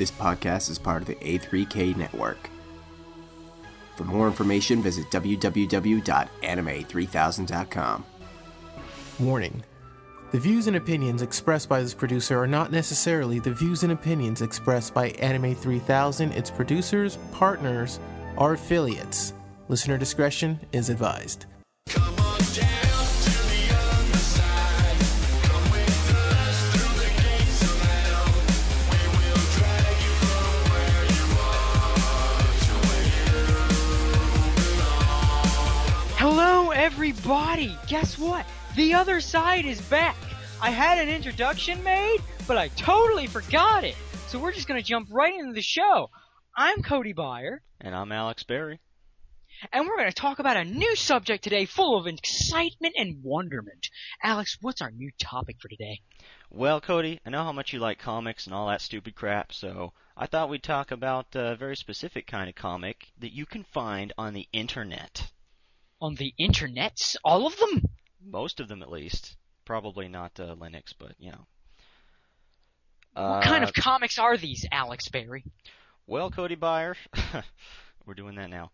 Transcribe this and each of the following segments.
This podcast is part of the A3K network. For more information, visit www.anime3000.com. Warning. The views and opinions expressed by this producer are not necessarily the views and opinions expressed by Anime 3000, its producers, partners, or affiliates. Listener discretion is advised. Come on down to the other side. Come with us through the gates of hell. We will drag you from where you are to where you belong. Hello, everybody! Guess what? The other side is back! I had an introduction made, but I totally forgot it! So we're just gonna jump right into the show. I'm Cody Baier. And I'm Alex Berry. And we're gonna talk about a new subject today full of excitement and wonderment. Alex, what's our new topic for today? Well, Cody, I know how much you like comics and all that stupid crap, so I thought we'd talk about a very specific kind of comic that you can find on the internet. On the internets? All of them? Most of them, at least. Probably not Linux, but, you know. What kind of comics are these, Alex Berry? Well, Cody Baier, we're doing that now.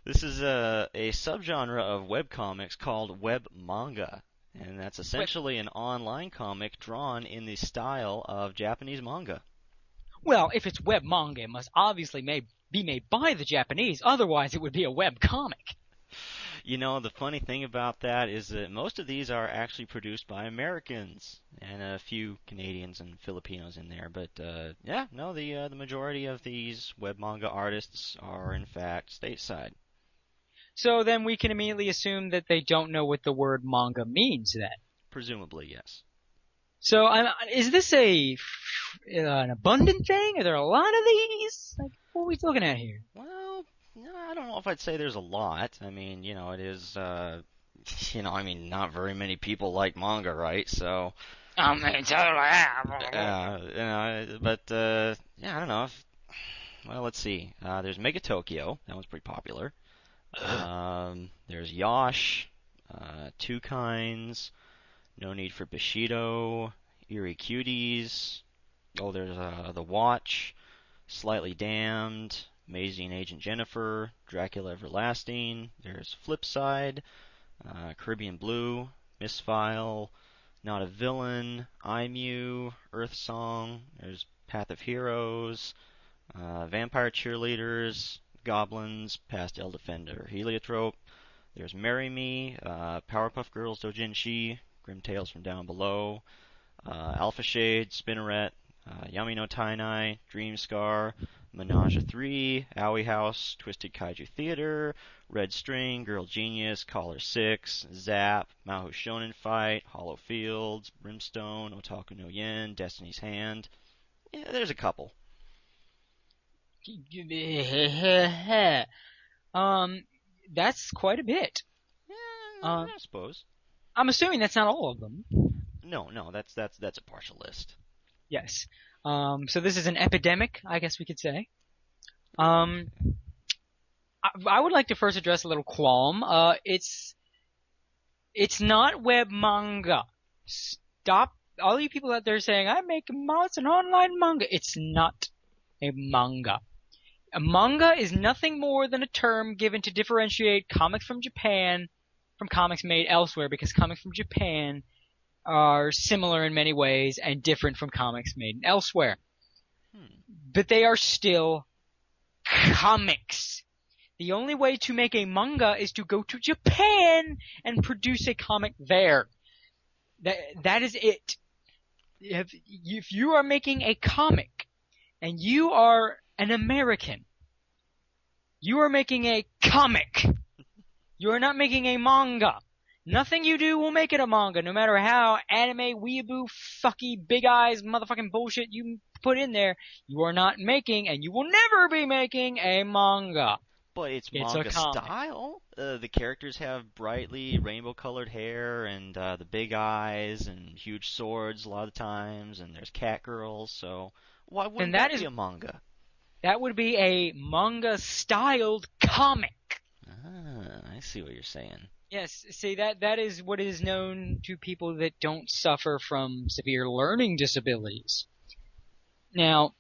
This is a subgenre of webcomics called webmanga, and that's essentially an online comic drawn in the style of Japanese manga. Well, if it's web manga, it must obviously be made by the Japanese, otherwise it would be a web comic. You know, the funny thing about that is that most of these are actually produced by Americans, and a few Canadians and Filipinos in there. But the majority of these web manga artists are in fact stateside. So then we can immediately assume that they don't know what the word manga means then. Presumably, yes. So is this an abundant thing? Are there a lot of these? Like, what are we looking at here? Well, no, I don't know if I'd say there's a lot. I mean, you know, it is, not very many people like manga, right? So. I mean, totally. I don't know. Well, let's see. There's Mega Tokyo. That one's pretty popular. There's Yosh, Two Kinds, No Need for Bushido, Eerie Cuties. Oh, there's The Watch, Slightly Damned, Amazing Agent Jennifer, Dracula Everlasting. There's Flipside, Caribbean Blue, Misfile, Not a Villain, IMU, Earth Song. There's Path of Heroes, Vampire Cheerleaders, Goblins, Pastel Defender, Heliotrope. There's Marry Me, Powerpuff Girls Dojinshi, Grim Tales from Down Below, Alpha Shade, Spinneret, Yami no Tainai, Dream Scar, Menage a 3, Owie House, Twisted Kaiju Theater, Red String, Girl Genius, Caller 6, Zap, Mahou Shonen Fight, Hollow Fields, Brimstone, Otaku no Yen, Destiny's Hand. Yeah, there's a couple. That's quite a bit. Yeah, I suppose. I'm assuming that's not all of them. No, that's a partial list. Yes. So this is an epidemic, I guess we could say. I would like to first address a little qualm. It's not web manga. Stop all you people out there saying, it's an online manga. It's not a manga. A manga is nothing more than a term given to differentiate comics from Japan from comics made elsewhere, because comics from Japan are similar in many ways and different from comics made elsewhere. But they are still comics. The only way to make a manga is to go to Japan and produce a comic there. That is it. If you are making a comic and you are an American, you are making a comic. You are not making a manga. Nothing you do will make it a manga, no matter how anime, weeaboo, fucky, big eyes, motherfucking bullshit you put in there. You are not making, and you will never be making, a manga. But it's manga style. The characters have brightly rainbow-colored hair and the big eyes and huge swords a lot of times, and there's cat girls, so why wouldn't that be a manga? That would be a manga-styled comic. Ah, I see what you're saying. Yes, see, that is what is known to people that don't suffer from severe learning disabilities. Now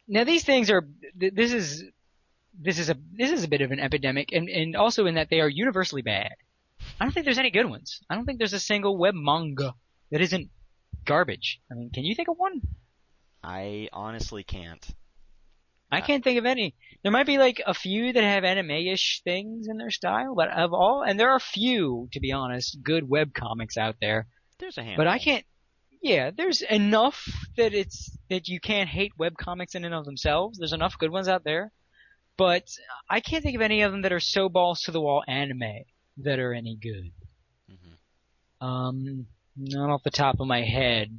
these things are this is a bit of an epidemic, and also in that they are universally bad. I don't think there's any good ones. I don't think there's a single web manga that isn't garbage. I mean, can you think of one? I honestly can't. I can't think of any. There might be like a few that have anime-ish things in their style, but of all, and there are few, to be honest, good web comics out there. There's a handful. But I can't. Yeah, there's enough that you can't hate web comics in and of themselves. There's enough good ones out there, but I can't think of any of them that are so balls to the wall anime that are any good. Not off the top of my head.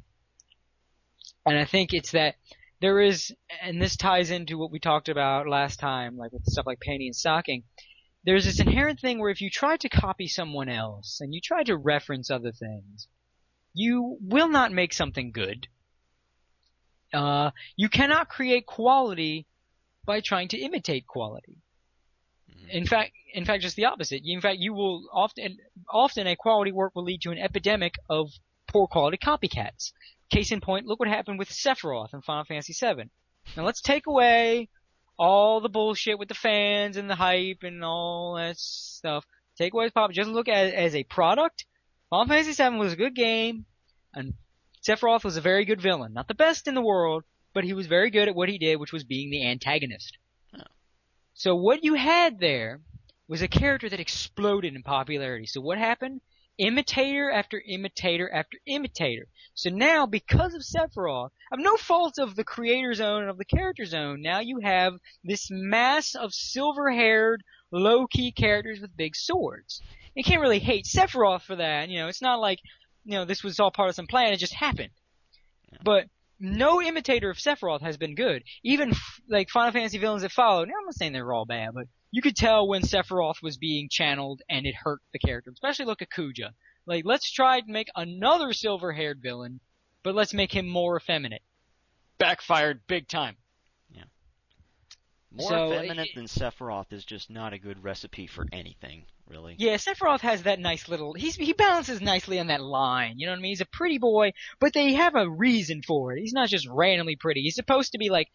And I think it's that there is, and this ties into what we talked about last time, like with stuff like panty and stocking. There's this inherent thing where if you try to copy someone else and you try to reference other things, you will not make something good. You cannot create quality by trying to imitate quality. In fact, just the opposite. In fact, you will often a quality work will lead to an epidemic of poor quality copycats. Case in point, look what happened with Sephiroth in Final Fantasy VII. Now let's take away all the bullshit with the fans and the hype and all that stuff. Take away the pop. Just look at it as a product. Final Fantasy VII was a good game, and Sephiroth was a very good villain. Not the best in the world, but he was very good at what he did, which was being the antagonist. So what you had there was a character that exploded in popularity. So what happened? Imitator after imitator after imitator. So now, because of Sephiroth, of no fault of the creator's own and of the character's own, now you have this mass of silver-haired, low-key characters with big swords. You can't really hate Sephiroth for that. You know, it's not like, you know, this was all part of some plan. It just happened. But no imitator of Sephiroth has been good. Even like Final Fantasy villains that followed. Now, I'm not saying they were all bad, but you could tell when Sephiroth was being channeled and it hurt the character. Especially look at Kuja. Like, let's try to make another silver-haired villain, but let's make him more effeminate. Backfired big time. Yeah. More effeminate than Sephiroth is just not a good recipe for anything, really. Yeah, Sephiroth has that nice little... He balances nicely on that line, you know what I mean? He's a pretty boy, but they have a reason for it. He's not just randomly pretty. He's supposed to be, like,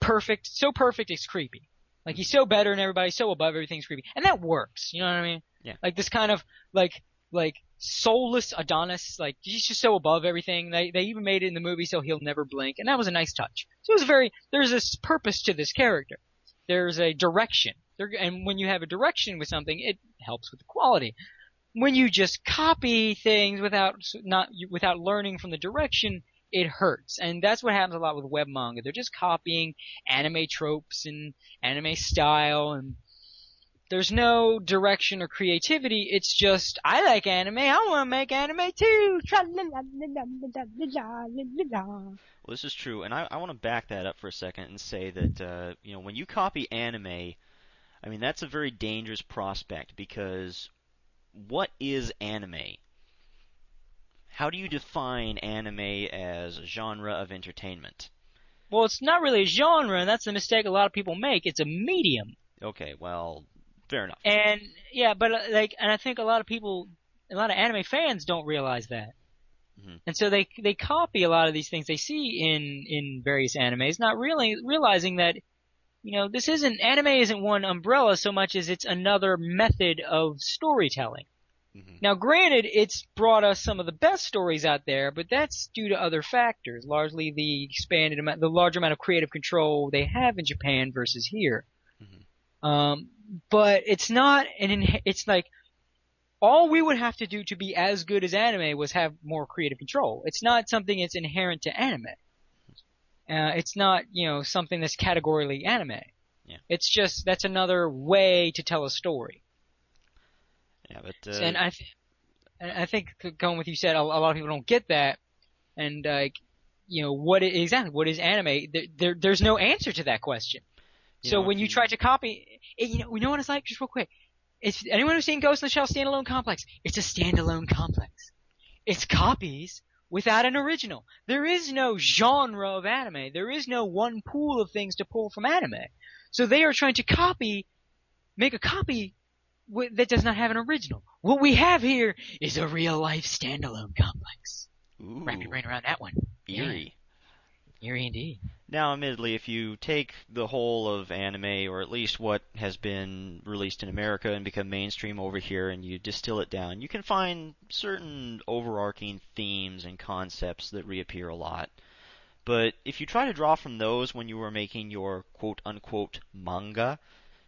perfect. So perfect it's creepy. Like, he's so better than everybody, so above everything's creepy. And that works, you know what I mean? Yeah. Like, this kind of, like soulless Adonis, like, he's just so above everything. They even made it in the movie so he'll never blink, and that was a nice touch. So it was there's this purpose to this character. There's a direction. And when you have a direction with something, it helps with the quality. When you just copy things without learning from the direction, it hurts. And that's what happens a lot with web manga. They're just copying anime tropes and anime style, and there's no direction or creativity. It's just, I like anime, I want to make anime too. Well, this is true, and I want to back that up for a second and say that, you know, when you copy anime, I mean, that's a very dangerous prospect, because what is anime? How do you define anime as a genre of entertainment? Well, it's not really a genre, and that's the mistake a lot of people make. It's a medium. Okay, well, fair enough. And yeah, but and I think a lot of anime fans don't realize that. Mm-hmm. And so they copy a lot of these things they see in various animes, not really realizing that, you know, anime isn't one umbrella so much as it's another method of storytelling. Mm-hmm. Now, granted, it's brought us some of the best stories out there, but that's due to other factors, largely the larger amount of creative control they have in Japan versus here. Mm-hmm. But it's not it's like, all we would have to do to be as good as anime was have more creative control. It's not something that's inherent to anime. It's not, you know, something that's categorically anime. Yeah. It's just, that's another way to tell a story. Yeah, but And I think going with you said, a lot of people don't get that. And, you know, what is anime? There's no answer to that question. So when you try to copy, you know what it's like? Just real quick. It's anyone who's seen Ghost in the Shell standalone complex. It's a standalone complex. It's copies without an original. There is no genre of anime. There is no one pool of things to pull from anime. So they are trying to make a copy that does not have an original. What we have here is a real life standalone complex. Ooh, Wrap your brain around that one. eerie. Eerie indeed. Now, admittedly, if you take the whole of anime, or at least what has been released in America and become mainstream over here, and you distill it down, you can find certain overarching themes and concepts that reappear a lot. But if you try to draw from those when you are making your quote-unquote manga,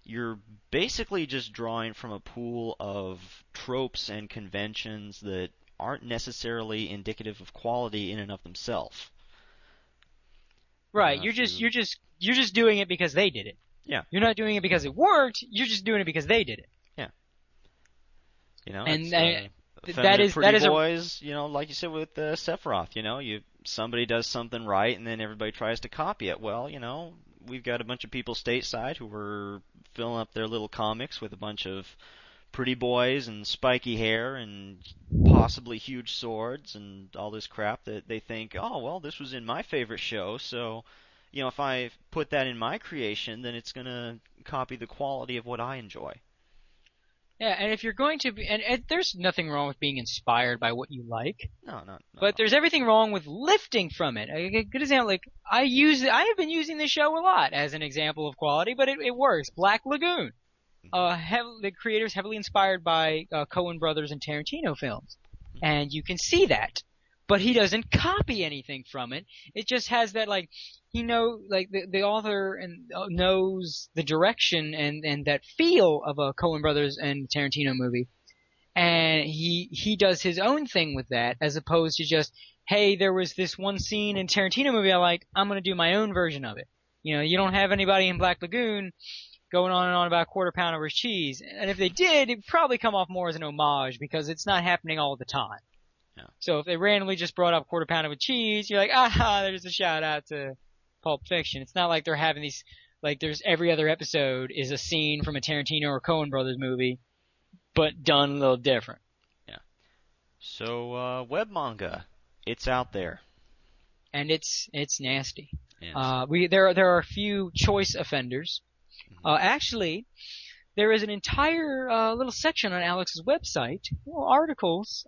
you're basically just drawing from a pool of tropes and conventions that aren't necessarily indicative of quality in and of themselves. Right. have You're just to- you're just doing it because they did it. Yeah. You're not doing it because it worked. You're just doing it because they did it. You know, And it's, that feminine is- pretty that is a- boys. You know, like you said with Sephiroth. You know, somebody does something right, and then everybody tries to copy it. Well, you know, we've got a bunch of people stateside who are filling up their little comics with a bunch of pretty boys and spiky hair and possibly huge swords and all this crap that they think, oh well, this was in my favorite show, so you know, if I put that in my creation, then it's gonna copy the quality of what I enjoy. Yeah, and if you're going to be, and there's nothing wrong with being inspired by what you like, No. but there's everything wrong with lifting from it. A good example, like I have been using this show a lot as an example of quality, but it works. Black Lagoon. The creator's heavily inspired by Coen Brothers and Tarantino films, and you can see that. But he doesn't copy anything from it. It just has that, like, the author knows the direction and that feel of a Coen Brothers and Tarantino movie, and he does his own thing with that, as opposed to just, hey, there was this one scene in Tarantino movie I like, I'm gonna do my own version of it. You know, you don't have anybody in Black Lagoon going on and on about quarter pound over cheese, and if they did, it'd probably come off more as an homage because it's not happening all the time. Yeah. So if they randomly just brought up quarter pounder with cheese, you're like, aha, there's a shout out to Pulp Fiction. It's not like they're having these, like there's every other episode is a scene from a Tarantino or Coen Brothers movie, but done a little different. Yeah. So Webmanga, it's out there. And it's nasty. Yes. There are a few choice offenders. Actually, there is an entire little section on Alex's website, articles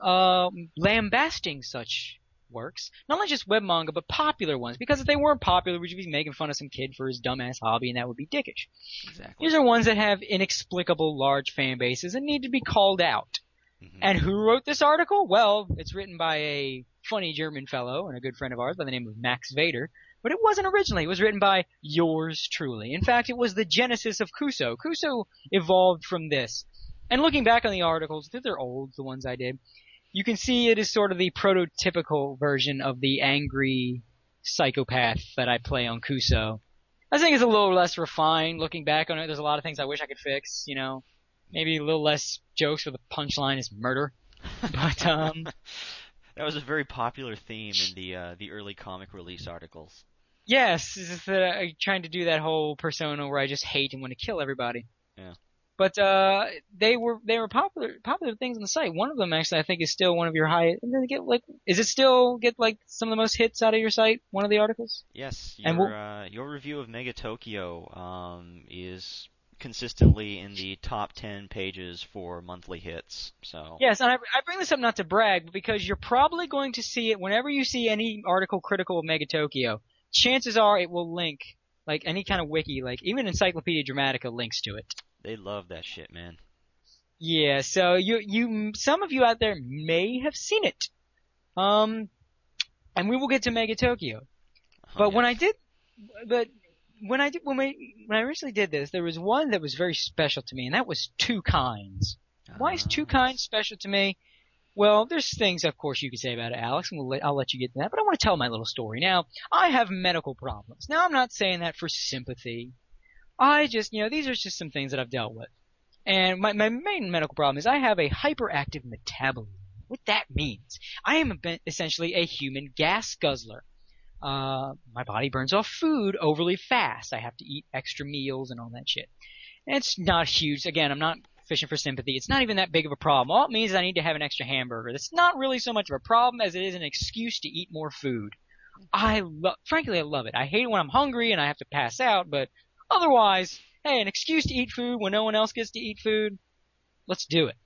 lambasting such works. Not only just web manga, but popular ones. Because if they weren't popular, we'd be making fun of some kid for his dumbass hobby, and that would be dickish. Exactly. These are ones that have inexplicable large fan bases and need to be called out. Mhm. And who wrote this article? Well, it's written by a funny German fellow and a good friend of ours by the name of Max Vader. But it wasn't originally. It was written by yours truly. In fact, it was the genesis of Kuso. Kuso evolved from this. And looking back on the articles, they're old, the ones I did, you can see it is sort of the prototypical version of the angry psychopath that I play on Kuso. I think it's a little less refined looking back on it. There's a lot of things I wish I could fix, you know. Maybe a little less jokes where the punchline is murder. But, That was a very popular theme in the early comic release articles. yes, it's just that I'm trying to do that whole persona where I just hate and want to kill everybody. Yeah. But they were popular things on the site. One of them actually I think is still one of your highest. Is it still get like some of the most hits out of your site? One of the articles? Yes, And your review of Mega Tokyo is consistently in the top 10 pages for monthly hits. So Yes, and I bring this up not to brag, but because you're probably going to see it whenever you see any article critical of Mega Tokyo. Chances are it will link, like any kind of wiki, like even Encyclopedia Dramatica links to it. they love that shit, man. Yeah, so some of you out there may have seen it. And we will get to Mega Tokyo. But when I originally did this, there was one that was very special to me, and that was Two Kinds. Why is Two Kinds special to me? Well, there's things, of course, you could say about it, Alex, and I'll let you get to that, but I want to tell my little story. Now, I have medical problems. Now, I'm not saying that for sympathy. I just, these are just some things that I've dealt with. And my main medical problem is I have a hyperactive metabolism. What that means, I am essentially a human gas guzzler. My body burns off food overly fast. I have to eat extra meals and all that shit. And it's not huge. Again, I'm not fishing for sympathy. It's not even that big of a problem. All it means is I need to have an extra hamburger. That's not really so much of a problem as it is an excuse to eat more food. Frankly, I love it. I hate it when I'm hungry and I have to pass out, but otherwise, hey, an excuse to eat food when no one else gets to eat food. Let's do it.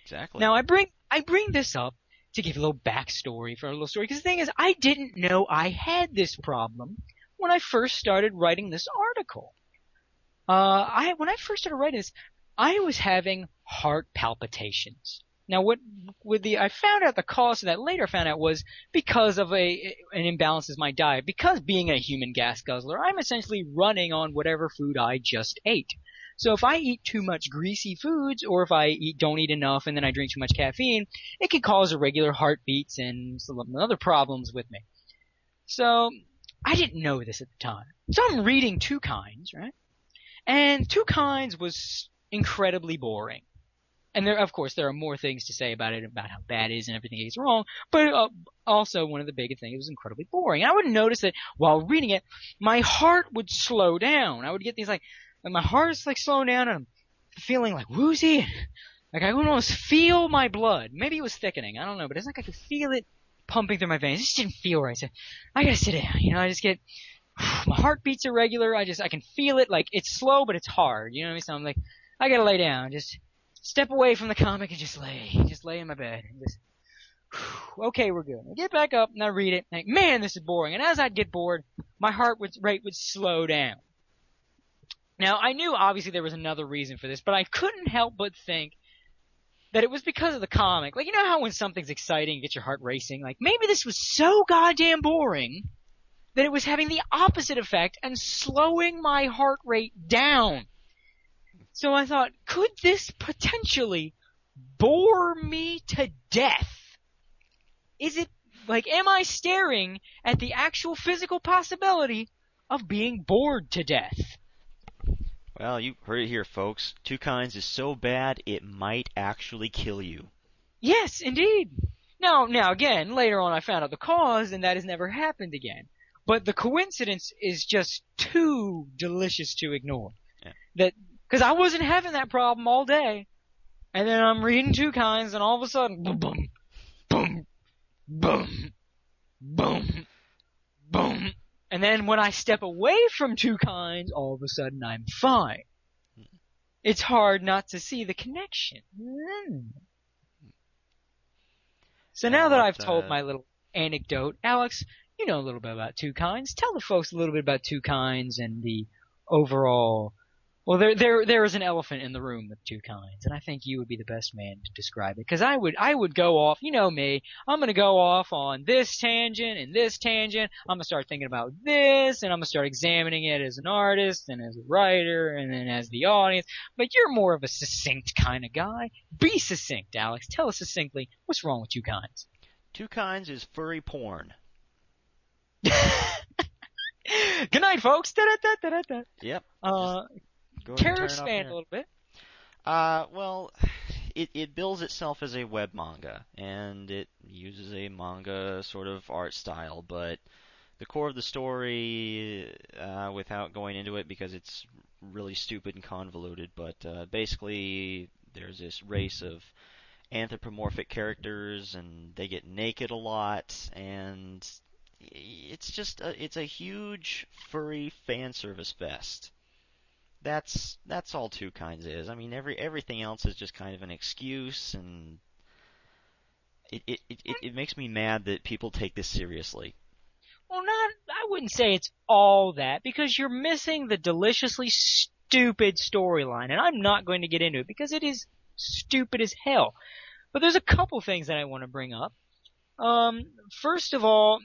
Exactly. Now, I bring this up to give a little backstory for a little story. Because the thing is, I didn't know I had this problem when I first started writing this article. When I first started writing this, I was having heart palpitations. Now, I found out the cause of that later. I found out was because of an imbalance in my diet. Because being a human gas guzzler, I'm essentially running on whatever food I just ate. So if I eat too much greasy foods, or if I don't eat enough and then I drink too much caffeine, it can cause irregular heartbeats and some other problems with me. So I didn't know this at the time. So I'm reading Two Kinds, right? And Two Kinds was incredibly boring. And of course, there are more things to say about it, about how bad it is and everything is wrong. But also, one of the biggest things, it was incredibly boring. And I would notice that while reading it, my heart would slow down. I would get these like my heart's like slowing down, and I'm feeling like woozy. Like I would almost feel my blood. Maybe it was thickening. I don't know, but it's like I could feel it pumping through my veins. It just didn't feel right. So I gotta sit down. I just get my heartbeat's irregular. I can feel it. Like it's slow, but it's hard. You know what I mean? So I'm like, I gotta lay down. Just step away from the comic and just lay in my bed. And just, okay, we're good. I get back up and I read it. Like, man, this is boring. And as I'd get bored, my heart rate would slow down. Now, I knew obviously there was another reason for this, but I couldn't help but think that it was because of the comic. Like, you know how when something's exciting, you get your heart racing? Like, maybe this was so goddamn boring that it was having the opposite effect and slowing my heart rate down. So I thought, could this potentially bore me to death? Is it, like, am I staring at the actual physical possibility of being bored to death? Well, you heard it here, folks. Two Kinds is so bad, it might actually kill you. Yes, indeed. Now, again, later on I found out the cause, and that has never happened again. But the coincidence is just too delicious to ignore. Yeah. Because I wasn't having that problem all day. And then I'm reading Two Kinds, and all of a sudden, boom, boom, boom, boom, boom, boom. And then when I step away from Two Kinds, all of a sudden I'm fine. It's hard not to see the connection. So now that I've told my little anecdote, Alex, you know a little bit about Two Kinds. Tell the folks a little bit about Two Kinds and the overall. Well, there is an elephant in the room with Two Kinds, and I think you would be the best man to describe it. Because I would go off, you know me, I'm going to go off on this tangent and this tangent. I'm going to start thinking about this, and I'm going to start examining it as an artist and as a writer and then as the audience. But you're more of a succinct kind of guy. Be succinct, Alex. Tell us succinctly, what's wrong with Two Kinds? Two Kinds is furry porn. Good night, folks. Da-da-da-da-da-da. Yep. Care to expand a little bit? Well, it bills itself as a web manga, and it uses a manga sort of art style, but the core of the story, without going into it because it's really stupid and convoluted, but basically there's this race of anthropomorphic characters, and they get naked a lot, and it's just it's a huge furry fan service fest. That's all Two Kinds is. I mean, everything else is just kind of an excuse, and it makes me mad that people take this seriously. Well, I wouldn't say it's all that, because you're missing the deliciously stupid storyline, and I'm not going to get into it because it is stupid as hell. But there's a couple things that I want to bring up. First of all,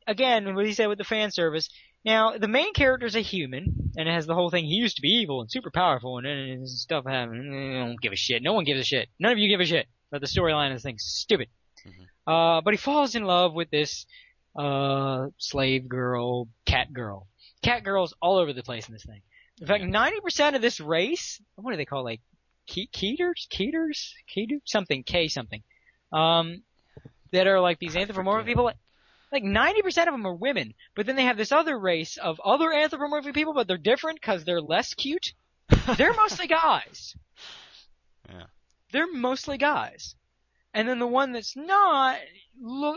again, what he said with the fan service. Now, the main character is a human, and it has the whole thing. He used to be evil and super powerful, and stuff happened. I don't give a shit. No one gives a shit. None of you give a shit. But the storyline of this thing's stupid. Mm-hmm. But he falls in love with this slave girl, cat girl. Cat girls all over the place in this thing. In fact, 90% of this race, what do they call, like, Keters? Something, K something. That are like these anthropomorphic people. Like 90% of them are women, but then they have this other race of other anthropomorphic people, but they're different because they're less cute. They're mostly guys. Yeah. They're mostly guys. And then the one that's not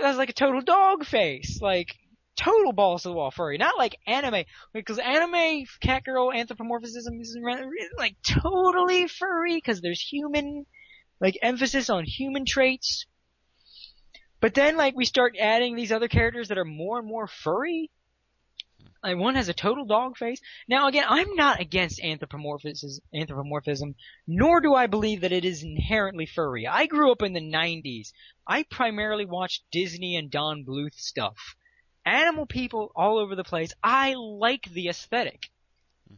has like a total dog face, like total balls to the wall furry. Not like anime, because anime cat girl anthropomorphism is like totally furry because there's human, like emphasis on human traits. But then, like, we start adding these other characters that are more and more furry. One has a total dog face. Now, again, I'm not against anthropomorphism, nor do I believe that it is inherently furry. I grew up in the 90s. I primarily watched Disney and Don Bluth stuff. Animal people all over the place. I like the aesthetic.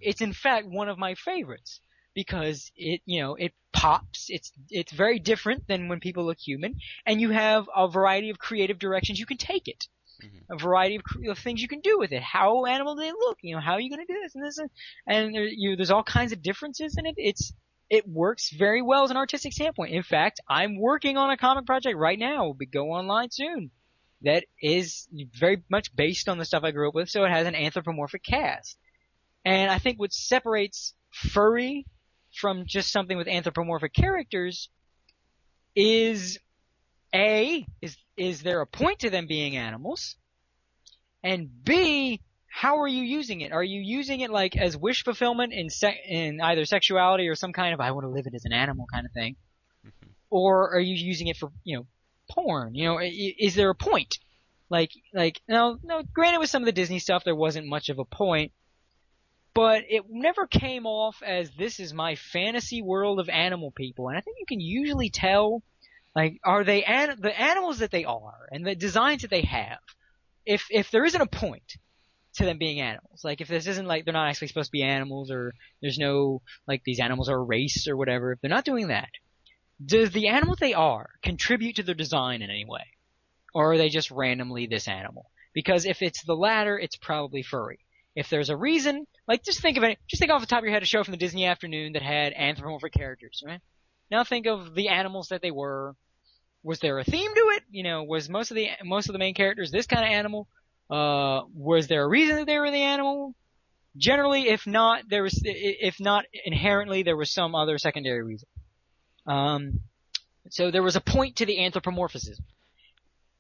It's in fact one of my favorites because it pops. It's very different than when people look human, and you have a variety of creative directions you can take it. A variety of things you can do with it. How animal do they look? How are you going to do this and this? And there's all kinds of differences in it. It works very well as an artistic standpoint. In fact, I'm working on a comic project right now. Will go online soon. That is very much based on the stuff I grew up with, so it has an anthropomorphic cast. And I think what separates furry from just something with anthropomorphic characters is is there a point to them being animals? And B, how are you using it? Are you using it like as wish fulfillment in either sexuality or some kind of I want to live it as an animal kind of thing? Or are you using it for, porn? Is there a point? No, granted with some of the Disney stuff there wasn't much of a point, but it never came off as this is my fantasy world of animal people. And I think you can usually tell, are they the animals that they are and the designs that they have, if there isn't a point to them being animals. If this isn't they're not actually supposed to be animals, or there's no, these animals are a race or whatever, if they're not doing that, does the animal they are contribute to their design in any way? Or are they just randomly this animal? Because if it's the latter, it's probably furry. If there's a reason, just think of it, just think off the top of your head a show from the Disney afternoon that had anthropomorphic characters, right? Now think of the animals that they were. Was there a theme to it? Was most of the main characters this kind of animal? Was there a reason that they were the animal? Generally, if not inherently, there was some other secondary reason. So there was a point to the anthropomorphism.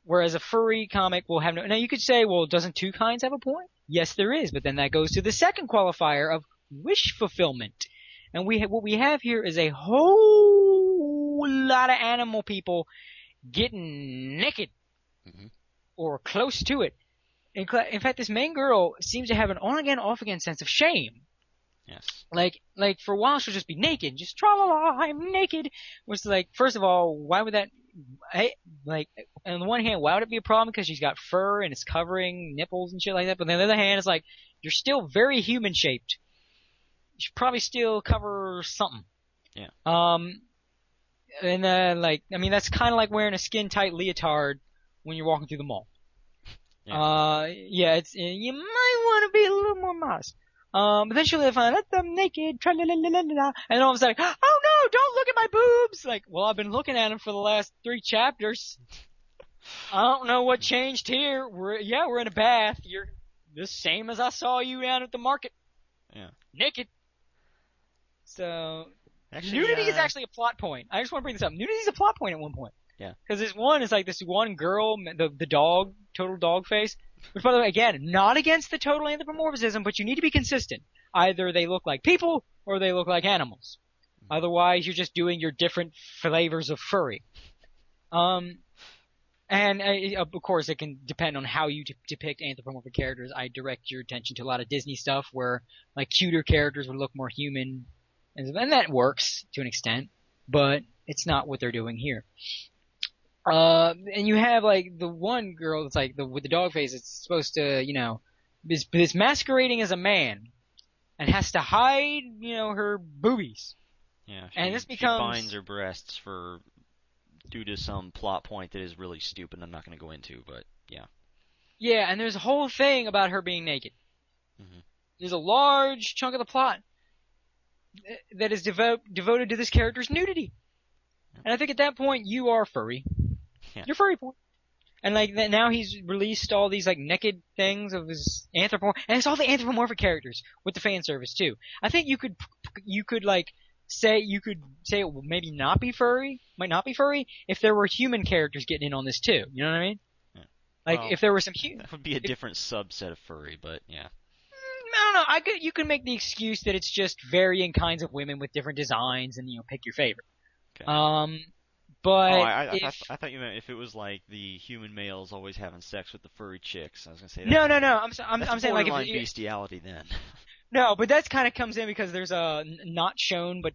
Whereas a furry comic will have no. Now you could say, well, doesn't two kinds have a point? Yes, there is, but then that goes to the second qualifier of wish fulfillment. And what we have here is a whole lot of animal people getting naked, or close to it. In fact, this main girl seems to have an on-again, off-again sense of shame. Yes. For a while she'll just be naked, just tra-la-la, I'm naked. Which first of all, why would that? On the one hand, why would it be a problem? Because she's got fur and it's covering nipples and shit like that. But on the other hand, it's you're still very human shaped. You should probably still cover something. Yeah. And that's kind of like wearing a skin tight leotard when you're walking through the mall. Yeah. You might want to be a little more modest. But then she'll find, let them naked, tra-la-la-la-la-la, and all of a sudden, oh no, don't look at my boobs! Well, I've been looking at them for the last 3 chapters. I don't know what changed here. We're in a bath. You're the same as I saw you down at the market. Yeah. Naked. So, Actually, nudity is actually a plot point. I just want to bring this up. Nudity is a plot point at one point. Yeah. Because this one girl, the dog, total dog face. Which, by the way, again, not against the total anthropomorphism, but you need to be consistent. Either they look like people, or they look like animals. Otherwise, you're just doing your different flavors of furry. And of course, it can depend on how you depict anthropomorphic characters. I direct your attention to a lot of Disney stuff where, cuter characters would look more human. And that works, to an extent. But it's not what they're doing here. And you have the one girl that's with the dog face. It's supposed to, is masquerading as a man, and has to hide, her boobies. Yeah. And this she becomes binds her breasts due to some plot point that is really stupid. I'm not going to go into, but yeah. Yeah, and there's a whole thing about her being naked. Mhm. There's a large chunk of the plot that is devoted to this character's nudity. And I think at that point you are furry. Yeah. You're furry point. And now he's released all these naked things of his anthropomorphic, and it's all the anthropomorphic characters with the fan service too. I think you could say it will maybe not be furry, might not be furry if there were human characters getting in on this too. You know what I mean? Yeah. Well, if there were some that would be a different subset of furry, but yeah. I don't know. You can make the excuse that it's just varying kinds of women with different designs, and pick your favorite. Okay. But Oh, I if I thought you meant if it was like the human males always having sex with the furry chicks. I was gonna say no, no, no, I'm that's saying like borderline if bestiality then. no, but that's kind of comes in because there's a not shown but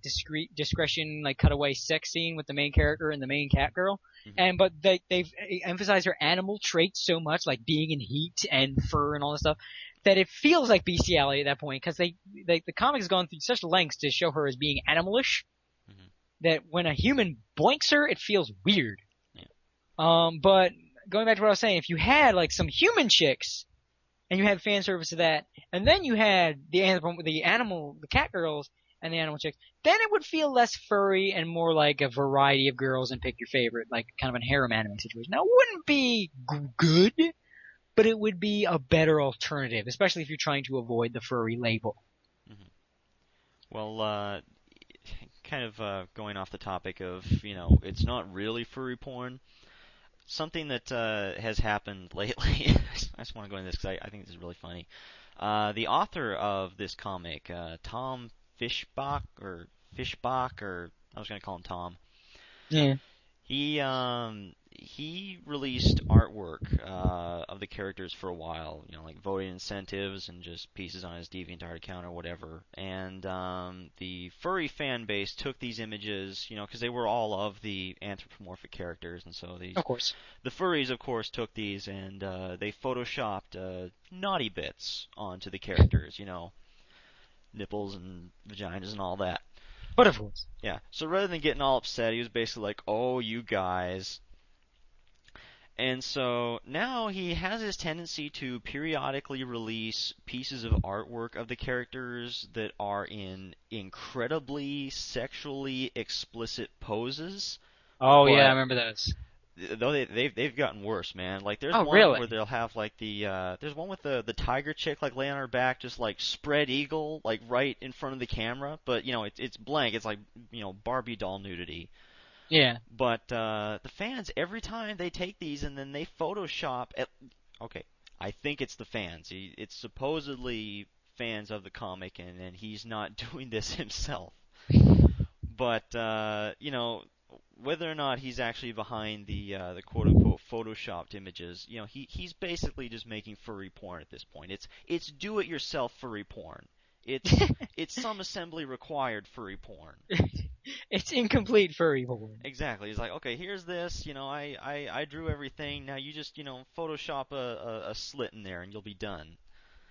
discretion like cutaway sex scene with the main character and the main cat girl, and but they've emphasized her animal traits so much, like being in heat and fur and all this stuff, that it feels like bestiality at that point because the comic's gone through such lengths to show her as being animalish Mhm. that when a human boinks her, it feels weird. Yeah. But going back to what I was saying, if you had like some human chicks and you had fan service of that, and then you had the cat girls and the animal chicks, then it would feel less furry and more like a variety of girls and pick your favorite, like kind of a harem anime situation. Now, it wouldn't be good, but it would be a better alternative, especially if you're trying to avoid the furry label. Well, kind of going off the topic of, it's not really furry porn. Something that has happened lately. I just want to go into this because I think this is really funny. The author of this comic, Tom Fishbach, or I was going to call him Tom. Yeah. He released artwork of the characters for a while, like voting incentives and just pieces on his DeviantArt account or whatever. And the furry fan base took these images, because they were all of the anthropomorphic characters, and so Of course. the furries, of course, took these and they photoshopped naughty bits onto the characters, nipples and vaginas and all that. But of course. Yeah. So rather than getting all upset, he was basically like, "Oh, you guys." And so now he has this tendency to periodically release pieces of artwork of the characters that are in incredibly sexually explicit poses. Oh yeah, I But remember those. though they've gotten worse, man. Like there's Oh one really? where they'll have like there's one with the tiger chick like laying on her back, just like spread eagle, like right in front of the camera. But it's blank. It's like Barbie doll nudity. Yeah. But the fans, every time they take these and then they Photoshop okay, I think it's the fans. It's supposedly fans of the comic, and he's not doing this himself. But whether or not he's actually behind the quote unquote photoshopped images, he's basically just making furry porn at this point. It's do it yourself furry porn. It's some assembly required furry porn. It's incomplete furry porn. Exactly. He's like, okay, here's this. I drew everything. Now you just Photoshop a slit in there and you'll be done.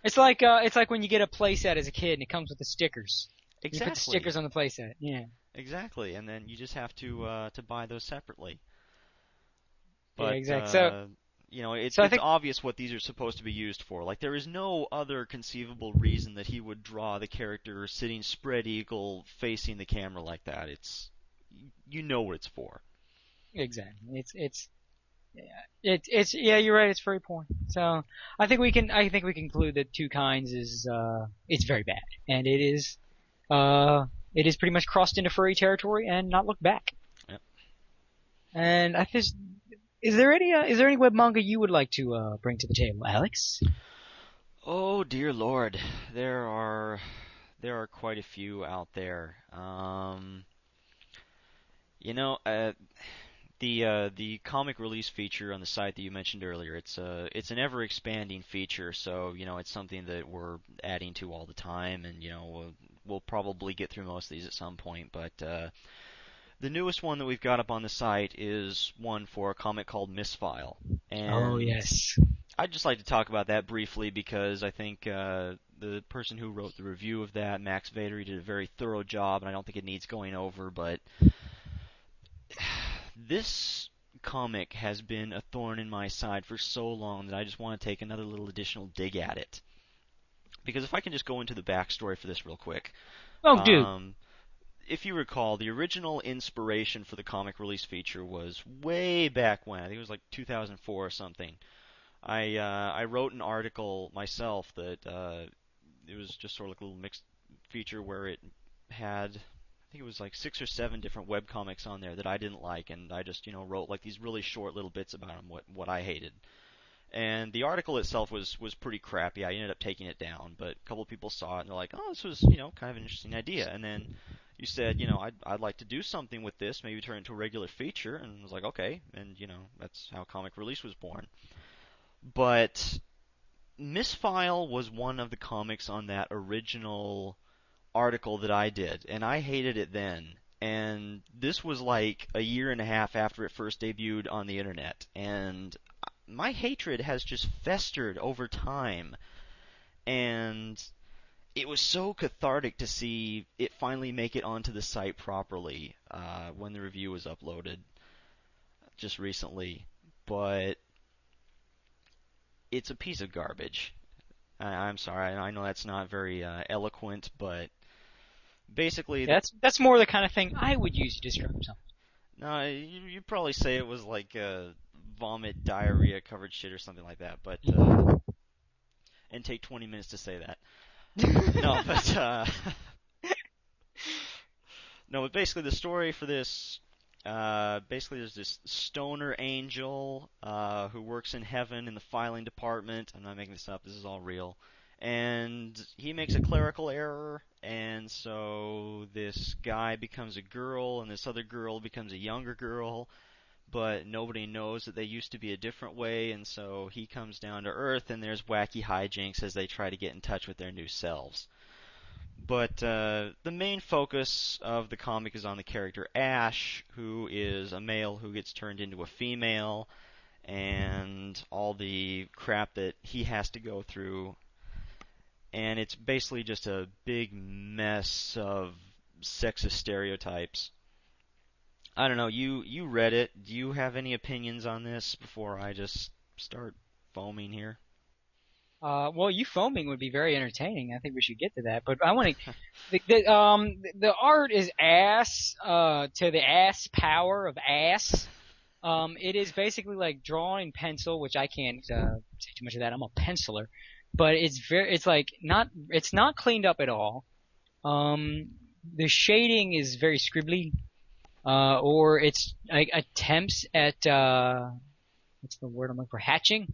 It's like when you get a playset as a kid and it comes with the stickers. You put the Exactly. stickers on the playset. Yeah. Exactly. And then you just have to buy those separately. Yeah, But exactly. So it's I think obvious what these are supposed to be used for. Like there is no other conceivable reason that he would draw the character sitting spread eagle facing the camera like that. You know what it's for. exactly. It's yeah, you're right, it's furry porn. So I think we can conclude that two kinds is it's very bad. And it is pretty much crossed into furry territory and not looked back. Yep. And is there any web manga you would like to bring to the table, Alex? Oh dear Lord, there are quite a few out there. The comic release feature on the site that you mentioned earlier, it's an ever expanding feature, so it's something that we're adding to all the time, and we'll probably get through most of these at some point. But the newest one that we've got up on the site is one for a comic called Misfile, and Oh yes. I'd just like to talk about that briefly because I think the person who wrote the review of that, Max Vader, he did a very thorough job, and I don't think it needs going over, but this comic has been a thorn in my side for so long that I just want to take another little additional dig at it. Because if I can just go into the backstory for this real quick. Oh, dude. If you recall, the original inspiration for the comic release feature was way back when. I think it was like 2004 or something. I wrote an article myself that it was just sort of like a little mixed feature where it had, I think it was like 6 or 7 different webcomics on there that I didn't like, and I just wrote like these really short little bits about them, what I hated. And the article itself was pretty crappy. I ended up taking it down, but a couple of people saw it and they're like, "Oh, this was kind of an interesting idea." And then you said, I'd like to do something with this, maybe turn it into a regular feature, and I was like, okay, and that's how Comic Release was born. But Misfile was one of the comics on that original article that I did, and I hated it then. And this was like a year and a half after it first debuted on the internet, and my hatred has just festered over time. And it was so cathartic to see it finally make it onto the site properly when the review was uploaded just recently. But it's a piece of garbage. I'm sorry, I know that's not very eloquent, but basically, That's more the kind of thing I would use to describe something. no, you'd probably say it was like vomit, diarrhea covered shit or something like that. But and take 20 minutes to say that. No, but no, but basically the story for this, basically there's this stoner angel who works in heaven in the filing department. I'm not making this up. This is all real. And he makes a clerical error, and so this guy becomes a girl, and this other girl becomes a younger girl, but nobody knows that they used to be a different way, and so he comes down to Earth, and there's wacky hijinks as they try to get in touch with their new selves. But the main focus of the comic is on the character Ash, who is a male who gets turned into a female, and all the crap that he has to go through. And it's basically just a big mess of sexist stereotypes. I don't know, you read it. Do you have any opinions on this before I just start foaming here? Well, you foaming would be very entertaining. I think we should get to that. But I want to. The art is ass to the ass power of ass. It is basically like drawn in pencil, which I can't say too much of that. I'm a penciler, but it's not cleaned up at all. The shading is very scribbly, or it's like attempts at what's the word I'm looking for? Hatching.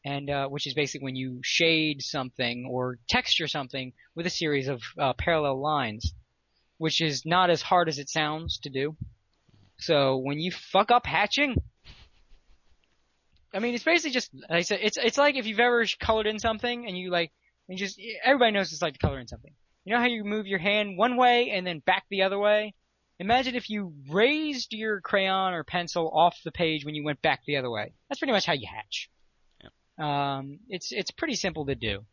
And which is basically when you shade something or texture something with a series of parallel lines, which is not as hard as it sounds to do. So when you fuck up hatching, I mean, it's basically just like I said, it's like if you've ever colored in something and everybody knows it's like to color in something. You know how you move your hand one way and then back the other way? Imagine if you raised your crayon or pencil off the page when you went back the other way. That's pretty much how you hatch. It's pretty simple to do.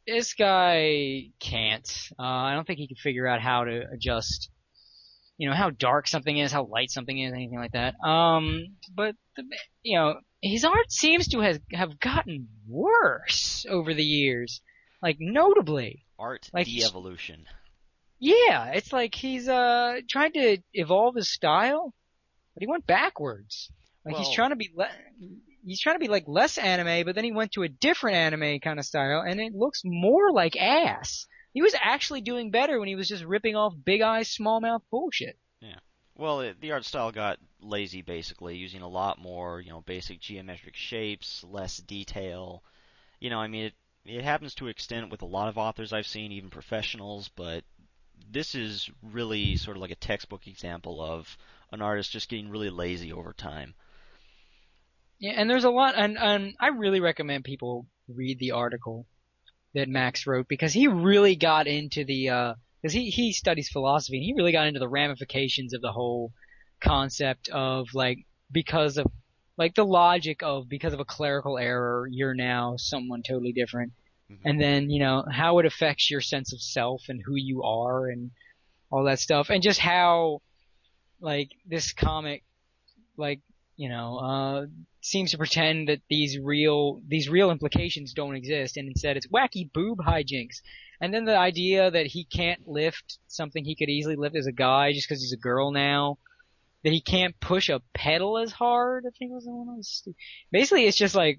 This guy can't. I don't think he can figure out how to adjust, how dark something is, how light something is, anything like that. But his art seems to have gotten worse over the years, like notably. Art like de-evolution. Yeah, it's like he's tried to evolve his style, but he went backwards. Like Well, he's trying to be like less anime, but then he went to a different anime kind of style, and it looks more like ass. He was actually doing better when he was just ripping off big eyes, small mouth bullshit. yeah. Well, the art style got lazy, basically, using a lot more, basic geometric shapes, less detail. I mean, it happens to an extent with a lot of authors I've seen, even professionals, but this is really sort of like a textbook example of an artist just getting really lazy over time. Yeah, and there's a lot, and I really recommend people read the article that Max wrote, because he really got into because he studies philosophy, and he really got into the ramifications of the whole concept of because of the logic of because of a clerical error, you're now someone totally different. Mm-hmm. And then, how it affects your sense of self and who you are and all that stuff. And just how, this comic, seems to pretend that these real implications don't exist, and instead it's wacky boob hijinks. And then the idea that he can't lift something he could easily lift as a guy just because he's a girl now. That he can't push a pedal as hard, I think was the one I was... Basically, it's just like,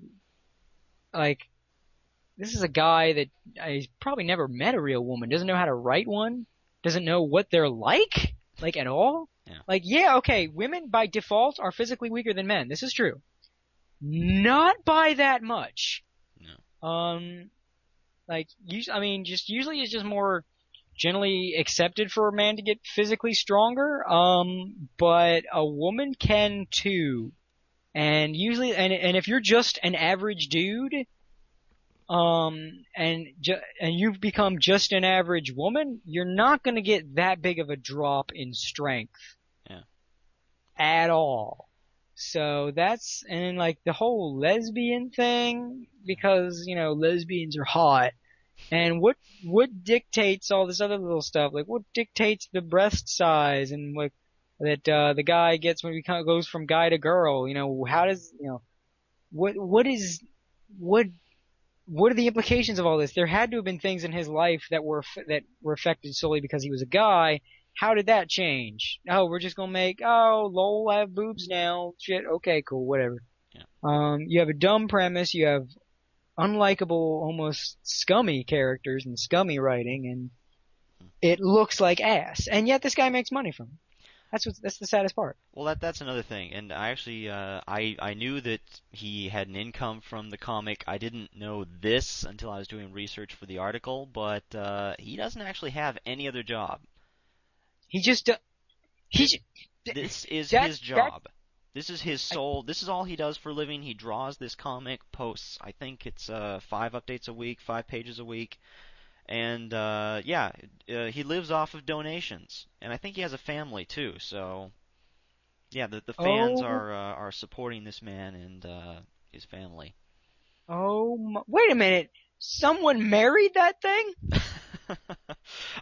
this is a guy that he's probably never met a real woman, doesn't know how to write one, doesn't know what they're like at all. Yeah. Okay, women by default are physically weaker than men. This is true. Not by that much. No. Usually it's just more generally accepted for a man to get physically stronger. But a woman can too. And usually, and if you're just an average dude, and you've become just an average woman, you're not going to get that big of a drop in strength. Yeah. At all. So that's, and like the whole lesbian thing, because, you know, lesbians are hot. And what dictates all this other little stuff? Like, what dictates the breast size and what that the guy gets when he kind of goes from guy to girl? You know, how does, you know, what are the implications of all this? There had to have been things in his life that were affected solely because he was a guy. How did that change? Oh, we're just gonna make, oh, lol, I have boobs now. Shit, okay, cool, whatever. Yeah. You have a dumb premise, you have unlikable, almost scummy characters and scummy writing, and it looks like ass. And yet this guy makes money from it. That's the saddest part. Well, that's another thing, and I actually I knew that he had an income from the comic. I didn't know this until I was doing research for the article, but he doesn't actually have any other job. He just This is that- his job. This is his sole. This is all he does for a living. He draws this comic, posts. I think it's 5 updates a week, 5 pages a week, and he lives off of donations. And I think he has a family too. So yeah, the fans Oh. are supporting this man and his family. Wait a minute. Someone married that thing?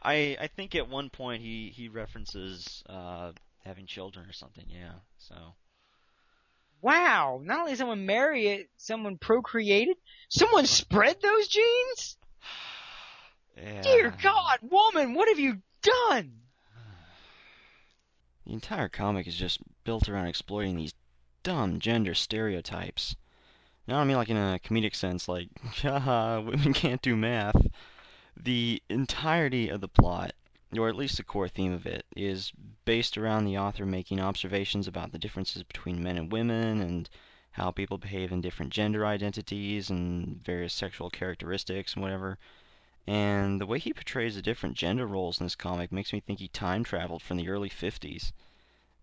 I think at one point he references having children or something. Yeah. So. Wow. Not only did someone marry it, someone procreated? Someone spread those genes? Yeah. Dear God, woman, what have you done? The entire comic is just built around exploiting these dumb gender stereotypes. Now, I don't mean like in a comedic sense, like, haha, women can't do math. The entirety of the plot, or at least the core theme of it, is based around the author making observations about the differences between men and women and how people behave in different gender identities and various sexual characteristics and whatever. And the way he portrays the different gender roles in this comic makes me think he time traveled from the early 50s.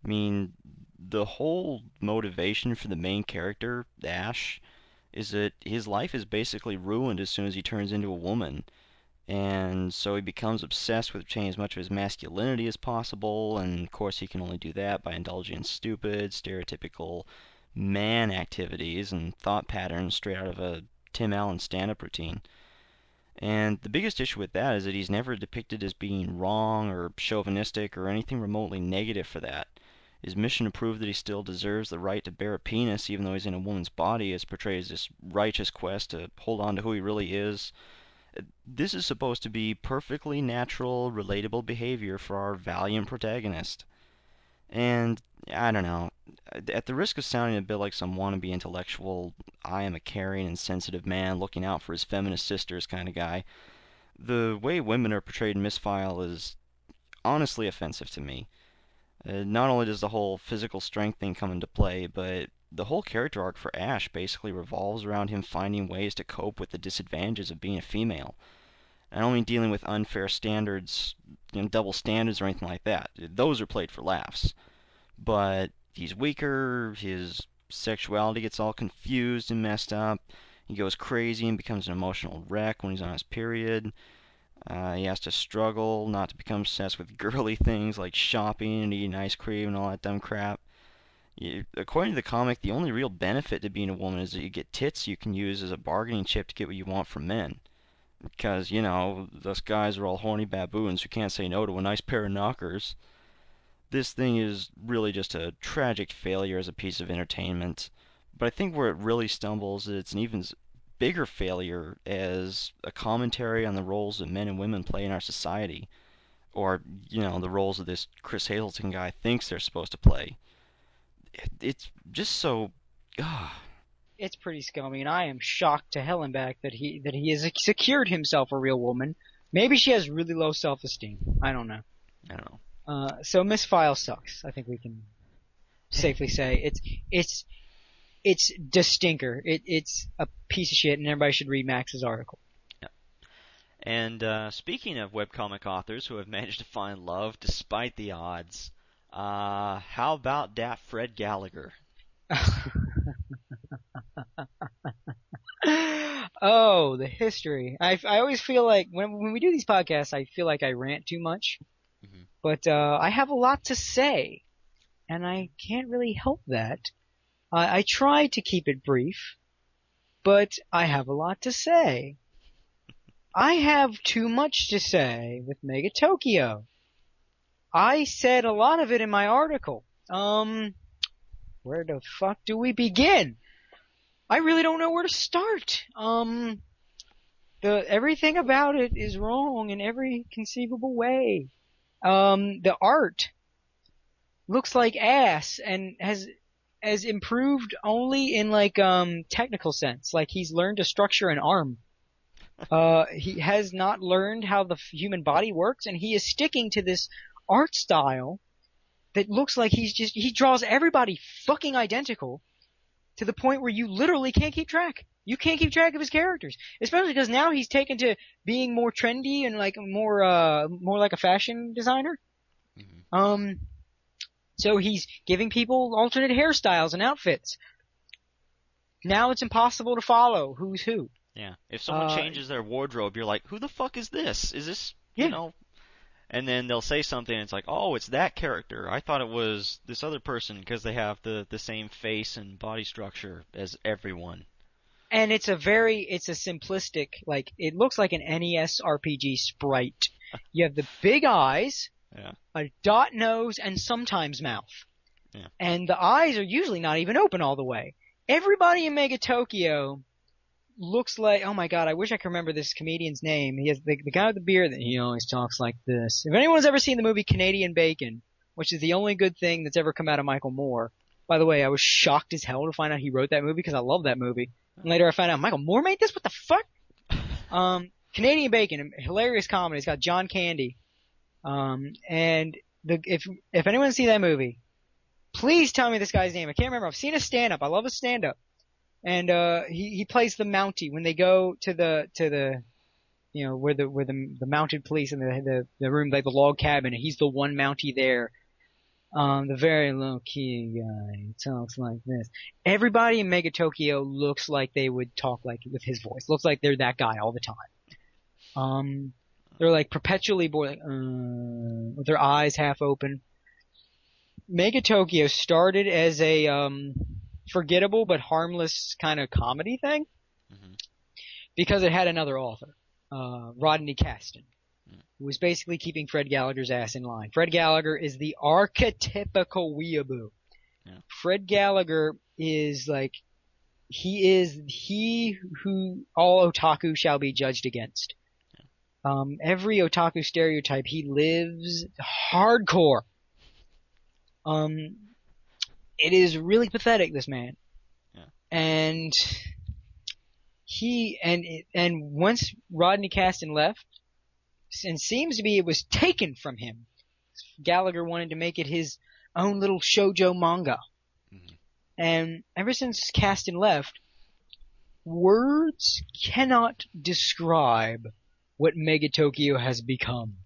I mean, the whole motivation for the main character, Ash, is that his life is basically ruined as soon as he turns into a woman. And so he becomes obsessed with retaining as much of his masculinity as possible, and of course he can only do that by indulging in stupid, stereotypical man activities and thought patterns straight out of a Tim Allen stand-up routine. And the biggest issue with that is that he's never depicted as being wrong or chauvinistic or anything remotely negative for that. His mission to prove that he still deserves the right to bear a penis even though he's in a woman's body is portrayed as this righteous quest to hold on to who he really is. This is supposed to be perfectly natural, relatable behavior for our valiant protagonist. And, I don't know, at the risk of sounding a bit like some wannabe intellectual, I am a caring and sensitive man looking out for his feminist sisters kind of guy, the way women are portrayed in Misfile is honestly offensive to me. Not only does the whole physical strength thing come into play, but the whole character arc for Ash basically revolves around him finding ways to cope with the disadvantages of being a female. I don't mean dealing with unfair standards, double standards or anything like that. Those are played for laughs. But he's weaker, his sexuality gets all confused and messed up, he goes crazy and becomes an emotional wreck when he's on his period. He has to struggle not to become obsessed with girly things like shopping and eating ice cream and all that dumb crap. According to the comic, the only real benefit to being a woman is that you get tits you can use as a bargaining chip to get what you want from men. Because, those guys are all horny baboons who can't say no to a nice pair of knockers. This thing is really just a tragic failure as a piece of entertainment. But I think where it really stumbles is it's an even bigger failure as a commentary on the roles that men and women play in our society. Or, the roles that this Chris Hazleton guy thinks they're supposed to play. It's just so... It's pretty scummy, and I am shocked to hell and back that he has secured himself a real woman. Maybe she has really low self-esteem. I don't know. So Misfile sucks. I think we can safely say it's the stinker. It's a piece of shit, and everybody should read Max's article. Yeah. And speaking of webcomic authors who have managed to find love despite the odds, how about that Fred Gallagher? Oh, the history. I always feel like when we do these podcasts, I feel like I rant too much. Mhm. But I have a lot to say, and I can't really help that. I try to keep it brief, but I have a lot to say. I have too much to say with Mega Tokyo. I said a lot of it in my article. Where the fuck do we begin? I really don't know where to start. Everything about it is wrong in every conceivable way. The art looks like ass and has improved only in technical sense. Like he's learned to structure an arm. He has not learned how the human body works, and he is sticking to this art style that looks like he draws everybody fucking identical to the point where you literally can't keep track. You can't keep track of his characters, especially because now he's taken to being more trendy and more like a fashion designer. Mhm. So he's giving people alternate hairstyles and outfits. Now it's impossible to follow who's who. Yeah. If someone changes their wardrobe, you're like, who the fuck is this? Is this, you Yeah. know? And then they'll say something, and it's like, oh, it's that character. I thought it was this other person because they have the same face and body structure as everyone. And it's a simplistic, like, it looks like an NES RPG sprite. You have the big eyes, Yeah. a dot nose, and sometimes mouth. Yeah. And the eyes are usually not even open all the way. Everybody in Mega Tokyo looks like, oh my god, I wish I could remember this comedian's name. He has the guy with the beard that he always talks like this. If anyone's ever seen the movie Canadian Bacon, which is the only good thing that's ever come out of Michael Moore. By the way, I was shocked as hell to find out he wrote that movie because I love that movie. And later I found out Michael Moore made this? What the fuck? Canadian Bacon, a hilarious comedy. It's got John Candy. If anyone's seen that movie, please tell me this guy's name. I can't remember. I've seen his stand-up. I love his stand-up. And he plays the Mountie when they go to the where the mounted police in the room, like the log cabin, and he's the one Mountie there. The very low key guy talks like this. Everybody in Mega Tokyo looks like they would talk like with his voice. Looks like they're that guy all the time. They're like perpetually bored, with their eyes half open. Mega Tokyo started as a forgettable but harmless kind of comedy thing because it had another author, Rodney Caston, who was basically keeping Fred Gallagher's ass in line. Fred Gallagher is the archetypical weeaboo. Yeah. Fred Gallagher is like, he who all otaku shall be judged against. Every otaku stereotype, he lives hardcore. It is really pathetic, this man. Yeah. And once Rodney Caston left, and seems to be it was taken from him, Gallagher wanted to make it his own little shoujo manga. Mhm. And ever since Caston left, words cannot describe what Mega Tokyo has become.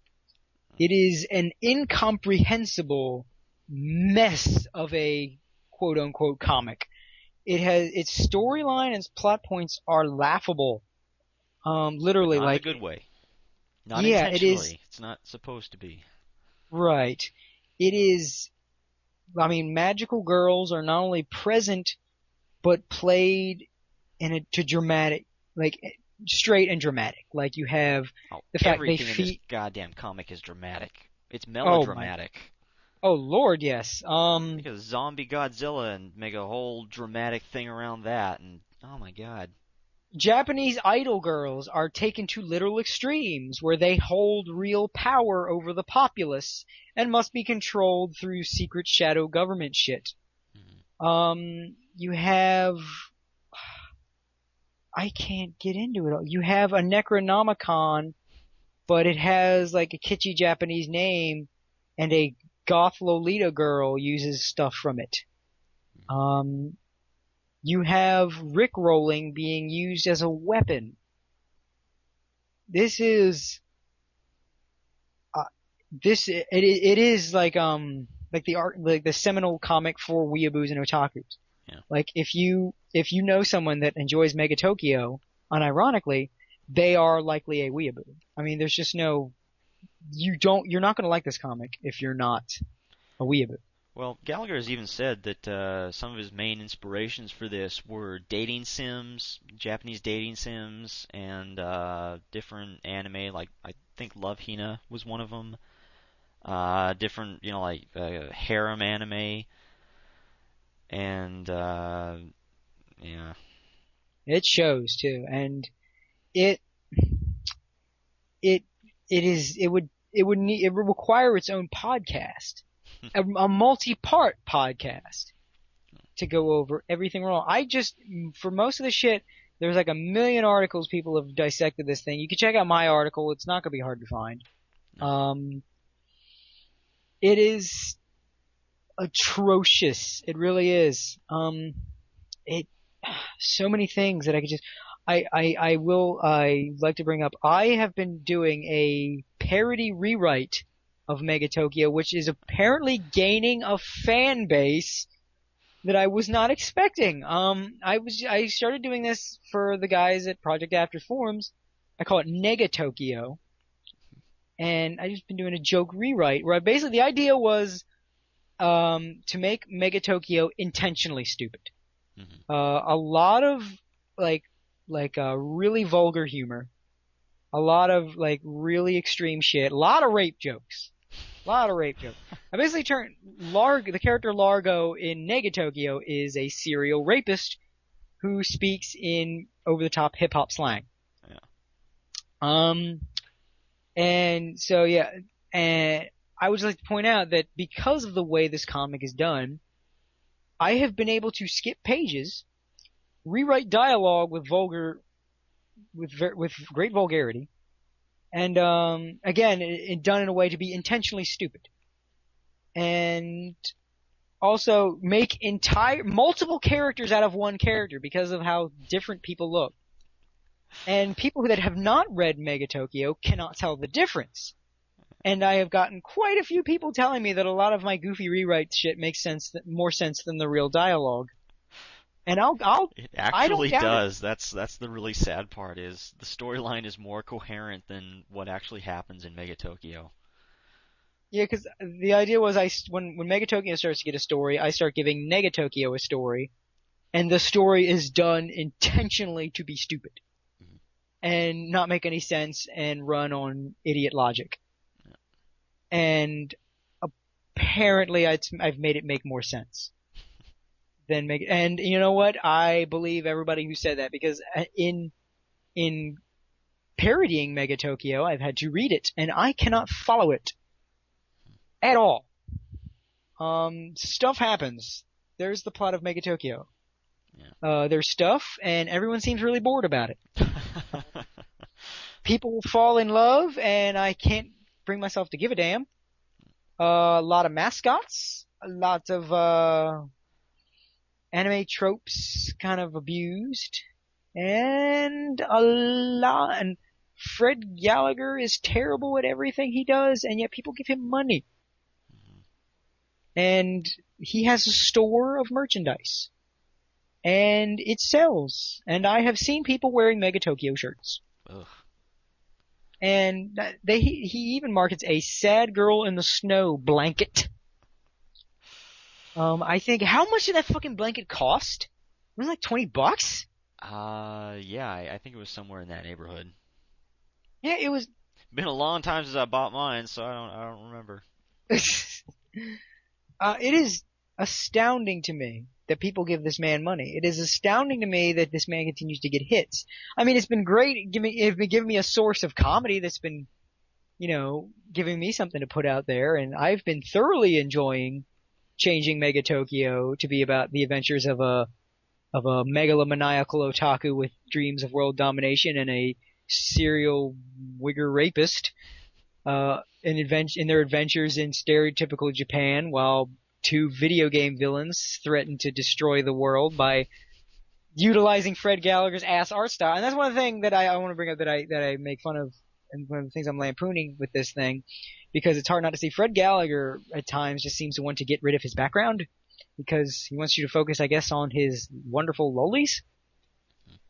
It is an incomprehensible mess of a quote-unquote comic. Its storyline and its plot points are laughable. Literally, Not like in a good way. Not Yeah, it intentionally. is. It's not supposed to be. Right. It is. I mean, magical girls are not only present, but played to dramatic, like straight and dramatic. Like you have Oh, the fact they everything in this feed. goddamn comic is dramatic. It's my- melodramatic. Oh Lord, yes. Make a zombie Godzilla and make a whole dramatic thing around that, and oh my god. Japanese idol girls are taken to literal extremes where they hold real power over the populace and must be controlled through secret shadow government shit. You have... I can't get into it all. You have a Necronomicon, but it has like a kitschy Japanese name, and a goth Lolita girl uses stuff from it. You have Rickrolling being used as a weapon. this is it is like the art, like the seminal comic for weeaboos and otakus. Yeah. Like if you know someone that enjoys Mega Tokyo, unironically, they are likely a weeaboo. I mean, there's just no, you're not going to like this comic if you're not a weeaboo. Well, Gallagher has even said that some of his main inspirations for this were dating sims, Japanese dating sims, and different anime, like I think Love Hina was one of them. Different, like harem anime, and yeah. It shows too, and it would require its own podcast, a multi-part podcast to go over everything wrong. For most of the shit, there's like a million articles people have dissected this thing. You can check out my article. It's not gonna be hard to find. It is atrocious. It really is. So many things that I could just, I like to bring up. I have been doing a parody rewrite of Mega Tokyo, which is apparently gaining a fan base that I was not expecting. I started doing this for the guys at Project After Forums. I call it Nega Tokyo. And I just been doing a joke rewrite where the idea was to make Mega Tokyo intentionally stupid. Mm-hmm. A lot of really vulgar humor, a lot of really extreme shit, a lot of rape jokes. I basically turned the character Largo in Nega Tokyo is a serial rapist who speaks in over-the-top hip-hop slang. Yeah. And so, yeah, and I would just like to point out that because of the way this comic is done, I have been able to skip pages, rewrite dialogue with great vulgarity, and again, done in a way to be intentionally stupid, and also make multiple characters out of one character because of how different people look. And people that have not read Mega Tokyo cannot tell the difference. And I have gotten quite a few people telling me that a lot of my goofy rewrite shit makes more sense than the real dialogue. And It I don't actually doubt does. That's the really sad part is the storyline is more coherent than what actually happens in Mega Tokyo. Yeah, because the idea was when Mega Tokyo starts to get a story, I start giving Nega Tokyo a story, and the story is done intentionally to be stupid. And not make any sense and run on idiot logic. Yeah. And apparently I've made it make more sense than and you know what? I believe everybody who said that because in parodying Mega Tokyo, I've had to read it and I cannot follow it at all. Stuff happens. There's the plot of Mega Tokyo. Yeah. There's stuff and everyone seems really bored about it. People fall in love, and I can't bring myself to give a damn. A lot of mascots, a lot of anime tropes kind of abused, and and Fred Gallagher is terrible at everything he does, and yet people give him money. And he has a store of merchandise. And it sells. And I have seen people wearing Mega Tokyo shirts. Ugh. And he even markets a sad girl in the snow blanket. I think, how much did that fucking blanket cost? Was it like $20? Yeah, I think it was somewhere in that neighborhood. Yeah, it was. Been a long time since I bought mine, so I don't remember. It is astounding to me that people give this man money. It is astounding to me that this man continues to get hits. I mean, it's been great. It's been giving me a source of comedy that's been, giving me something to put out there, and I've been thoroughly enjoying changing Mega Tokyo to be about the adventures of a megalomaniacal otaku with dreams of world domination and a serial wigger rapist, in their adventures in stereotypical Japan, while two video game villains threaten to destroy the world by utilizing Fred Gallagher's ass art style. And that's one of the things that I want to bring up that I make fun of, and one of the things I'm lampooning with this thing, because it's hard not to see. Fred Gallagher at times just seems to want to get rid of his background because he wants you to focus, I guess, on his wonderful lolies.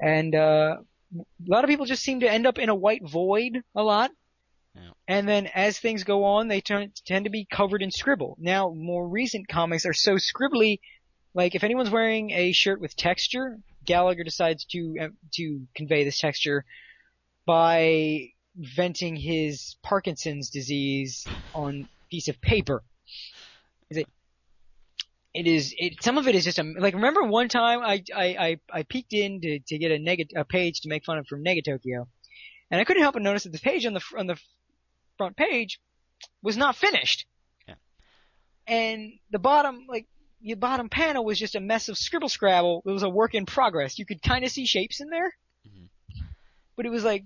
And a lot of people just seem to end up in a white void a lot. Yeah. And then as things go on, they tend to be covered in scribble. Now, more recent comics are so scribbly. Like, if anyone's wearing a shirt with texture, Gallagher decides to convey this texture by venting his Parkinson's disease on a piece of paper. Some of it is just like, remember one time I peeked in to get a page to make fun of from Negatokyo, and I couldn't help but notice that the page on the front page was not finished. Yeah. And the bottom panel was just a mess of scribble scrabble. It was a work in progress. You could kind of see shapes in there, but it was like,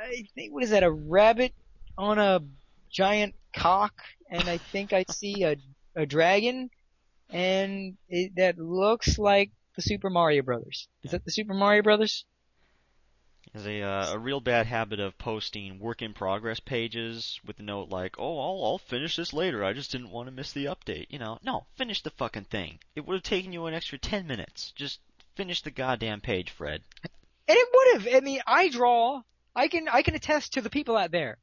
I think, what is that, a rabbit on a giant cock, and I think I see a dragon, and that looks like the Super Mario Brothers. Is that the Super Mario Brothers? There's a real bad habit of posting work in progress pages with a note like, "Oh, I'll finish this later. I just didn't want to miss the update." You know, no, finish the fucking thing. It would have taken you an extra 10 minutes. Just finish the goddamn page, Fred. And it would have. I mean, I draw. I can attest to the people out there.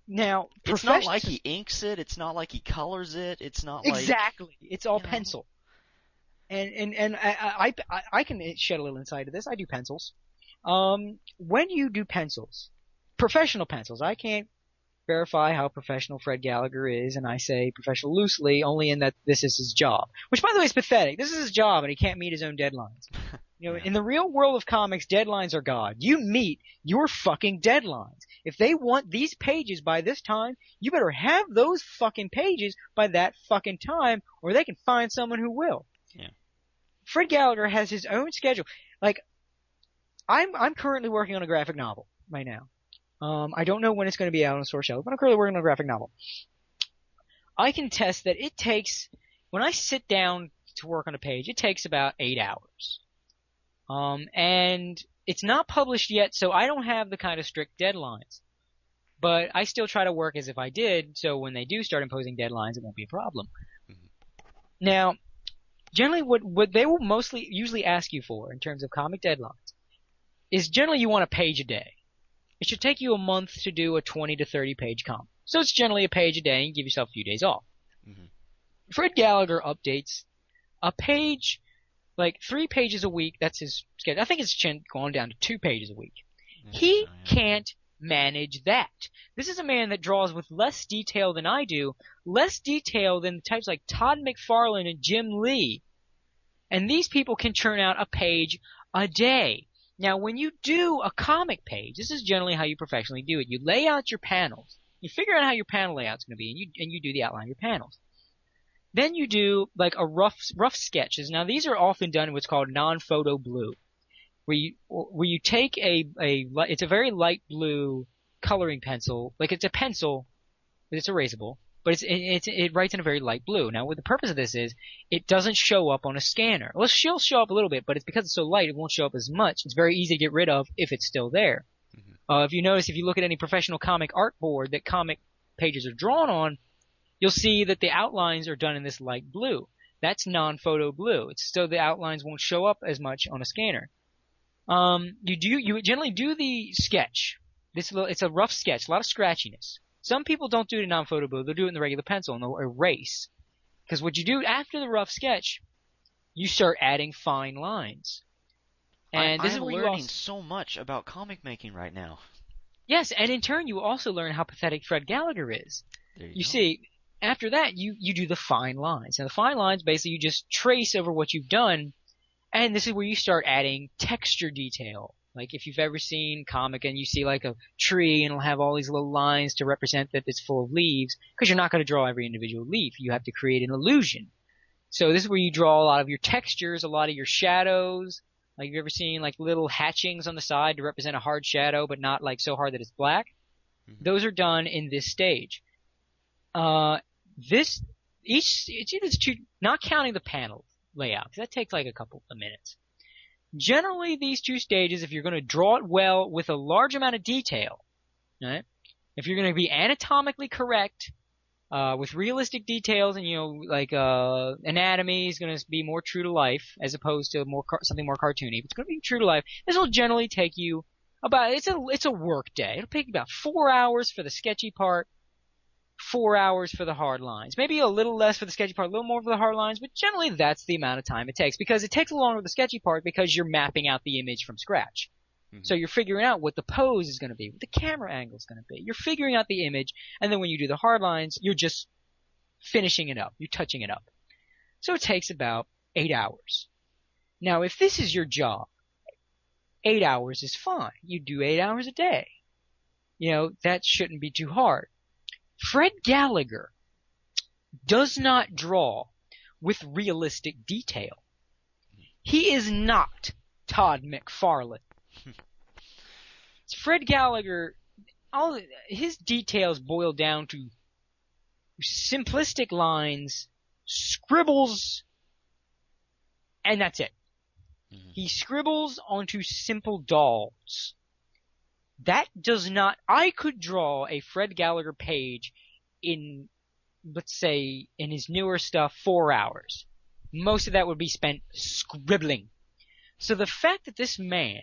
Now, It's not like he inks it. It's not like he colors it. It's not like... Exactly. It's all you know. pencil. And I can shed a little insight of this. I do pencils. When you do pencils, professional pencils, I can't verify how professional Fred Gallagher is, and I say professional loosely only in that this is his job. Which, by the way, is pathetic. This is his job, and he can't meet his own deadlines. You know, Yeah. in the real world of comics, deadlines are God. You meet your fucking deadlines. If they want these pages by this time, you better have those fucking pages by that fucking time, or they can find someone who will. Yeah. Fred Gallagher has his own schedule. Like, I'm currently working on a graphic novel right now. I don't know when it's going to be out on Source Shelf, but I'm currently working on a graphic novel. I can test that it takes, when I sit down to work on a page, it takes about 8 hours. And it's not published yet, so I don't have the kind of strict deadlines. But I still try to work as if I did, so when they do start imposing deadlines, it won't be a problem. Now, generally what they will usually ask you for in terms of comic deadlines is generally you want a page a day. It should take you a month to do a 20 to 30 page comic. So it's generally a page a day, and give yourself a few days off. Fred Gallagher updates a page, like 3 pages a week. That's his schedule. I think it's gone down to 2 pages a week. He can't manage that. This is a man that draws with less detail than I do, less detail than types like Todd McFarlane and Jim Lee. And these people can churn out a page a day. Now, when you do a comic page, this is generally how you professionally do it. You lay out your panels. You figure out how your panel layout's going to be, and you do the outline of your panels. Then you do like a rough sketches. Now, these are often done in what's called non-photo blue, where you take it's a very light blue coloring pencil, like it's a pencil, but it's erasable, but it writes in a very light blue. Now, what the purpose of this is, it doesn't show up on a scanner. Well, she'll show up a little bit, but it's because it's so light, it won't show up as much. It's very easy to get rid of if it's still there. If you notice, if you look at any professional comic art board that comic pages are drawn on, you'll see that the outlines are done in this light blue. That's non-photo blue. It's so the outlines won't show up as much on a scanner. You generally do the sketch. It's a rough sketch, a lot of scratchiness. Some people don't do it in non-photo blue. They'll do it in the regular pencil, and they'll erase. Because what you do after the rough sketch, you start adding fine lines. And this is I'm where learning you also... so much about comic making right now. Yes, and in turn, you also learn how pathetic Fred Gallagher is. There you You go. see, after that, you do the fine lines. Now, the fine lines, basically, you just trace over what you've done, and this is where you start adding texture detail. Like, if you've ever seen comic and you see, like, a tree, and it'll have all these little lines to represent that it's full of leaves, because you're not going to draw every individual leaf. You have to create an illusion. So this is where you draw a lot of your textures, a lot of your shadows. Like, have you ever seen, like, little hatchings on the side to represent a hard shadow, but not, like, so hard that it's black? Those are done in this stage. It's either two, not counting the panel layout, because that takes like a couple of minutes. Generally, these two stages, if you're going to draw it well with a large amount of detail, right? If you're going to be anatomically correct, with realistic details, and anatomy is going to be more true to life as opposed to something more cartoony. If it's going to be true to life, this will generally take you it's a work day. It'll take you about 4 hours for the sketchy part, 4 hours for the hard lines. Maybe a little less for the sketchy part, a little more for the hard lines, but generally that's the amount of time it takes, because it takes a longer for the sketchy part because you're mapping out the image from scratch. So you're figuring out what the pose is going to be, what the camera angle is going to be. You're figuring out the image, and then when you do the hard lines, you're just finishing it up. You're touching it up. So it takes about 8 hours. Now, if this is your job, 8 hours is fine. You do 8 hours a day. That shouldn't be too hard. Fred Gallagher does not draw with realistic detail. He is not Todd McFarlane. Fred Gallagher, all his details boil down to simplistic lines, scribbles, and that's it. He scribbles onto simple dolls. That does not... I could draw a Fred Gallagher page in, let's say, in his newer stuff, 4 hours. Most of that would be spent scribbling. So the fact that this man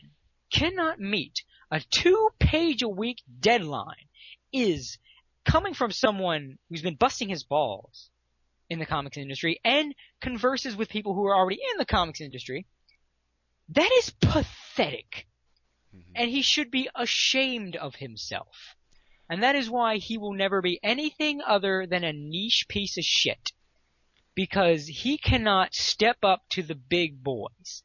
cannot meet a 2-page-a-week deadline is coming from someone who's been busting his balls in the comics industry and converses with people who are already in the comics industry. That is pathetic. And he should be ashamed of himself. And that is why he will never be anything other than a niche piece of shit. Because he cannot step up to the big boys.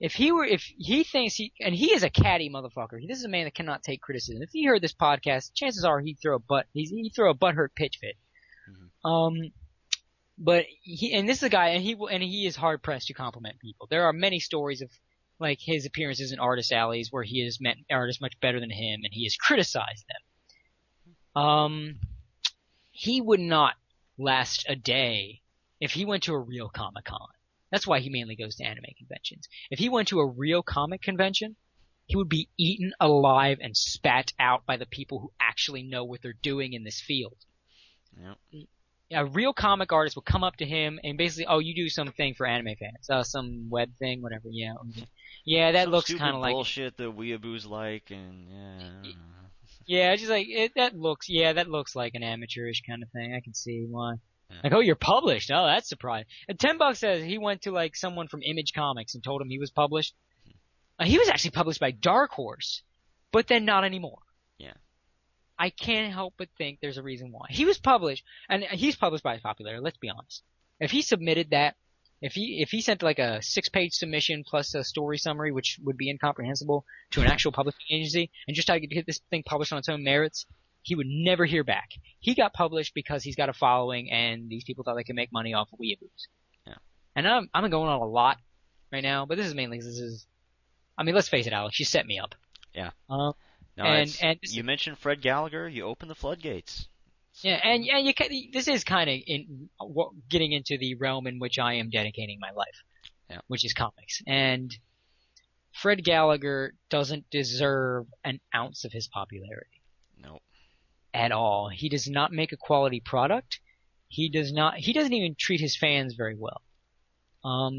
If he thinks and he is a catty motherfucker. This is a man that cannot take criticism. If he heard this podcast, chances are he'd throw a butthurt pitch fit. But this is a guy, and he is hard pressed to compliment people. There are many stories of like his appearances in artist alleys where he has met artists much better than him, and he has criticized them. He would not last a day if he went to a real Comic-Con. That's why he mainly goes to anime conventions. If he went to a real comic convention, he would be eaten alive and spat out by the people who actually know what they're doing in this field. Yep. A real comic artist will come up to him and basically, oh, you do something for anime fans, some web thing, whatever. Yeah, that some looks kind of like bullshit that weeaboos like, and yeah. Yeah, just like that looks like an amateurish kind of thing. I can see why. Like, oh, you're published. Oh, that's surprising. And $10 says he went to like someone from Image Comics and told him he was published. He was actually published by Dark Horse, but then not anymore. Yeah. I can't help but think there's a reason why. He was published, and he's published by his popularity, let's be honest. If he submitted that, if he sent like a 6-page submission plus a story summary, which would be incomprehensible, to an actual publishing agency, and just tried to get this thing published on its own merits, he would never hear back. He got published because he's got a following, and these people thought they could make money off of weeaboos. Yeah. And I'm going on a lot right now, but this is mainly because let's face it, Alex, you set me up. Yeah. You mentioned Fred Gallagher, you opened the floodgates. Yeah, and this is kind of getting into the realm in which I am dedicating my life, which is comics. And Fred Gallagher doesn't deserve an ounce of his popularity. Nope. At all. He does not make a quality product. He doesn't even treat his fans very well.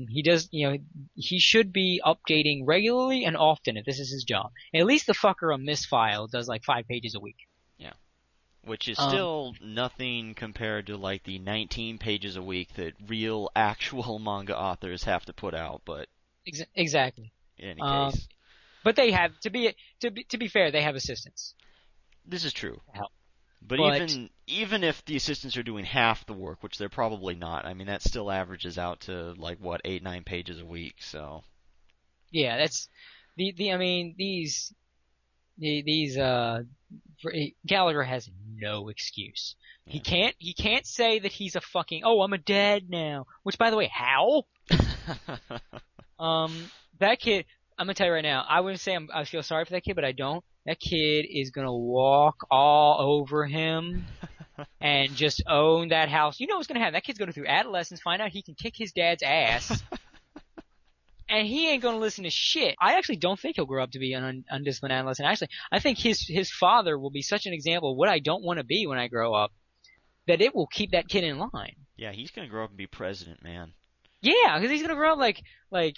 He should be updating regularly and often if this is his job. At least the fucker on Misfile does like 5 pages a week. Yeah. Which is still nothing compared to like the 19 pages a week that real actual manga authors have to put out, but exactly. In any case. But they have to be fair, they have assistants. This is true. Help. But even if the assistants are doing half the work, which they're probably not, I mean that still averages out to like 8-9 pages a week. So yeah, that's Gallagher has no excuse. Yeah. He can't say that he's a fucking I'm a dad now. Which by the way, how? That kid, I'm gonna tell you right now, I wouldn't say I feel sorry for that kid, but I don't. That kid is gonna walk all over him and just own that house. You know what's gonna happen? That kid's going through adolescence, find out he can kick his dad's ass, and he ain't gonna listen to shit. I actually don't think he'll grow up to be an undisciplined adolescent. Actually, I think his father will be such an example of what I don't want to be when I grow up, that it will keep that kid in line. Yeah, he's gonna grow up and be president, man. Yeah, because he's gonna grow up like I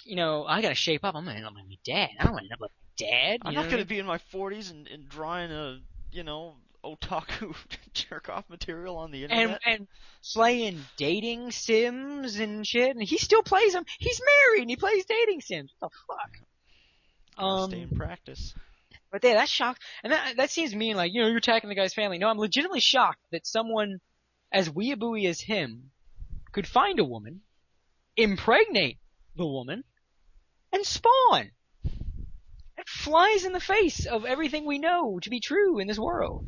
gotta shape up. I'm gonna end up like my dad. I don't want to end up like my dad. I'm not gonna be in my 40s and drawing a otaku jerk off material on the internet. And playing dating sims and shit, and he still plays them. He's married and he plays dating sims. What the fuck? Gotta stay in practice. But yeah, that's shocked, and that seems mean. Like, you're attacking the guy's family. No, I'm legitimately shocked that someone as weeabooey as him could find a woman, impregnate the woman, and spawn. It flies in the face of everything we know to be true in this world.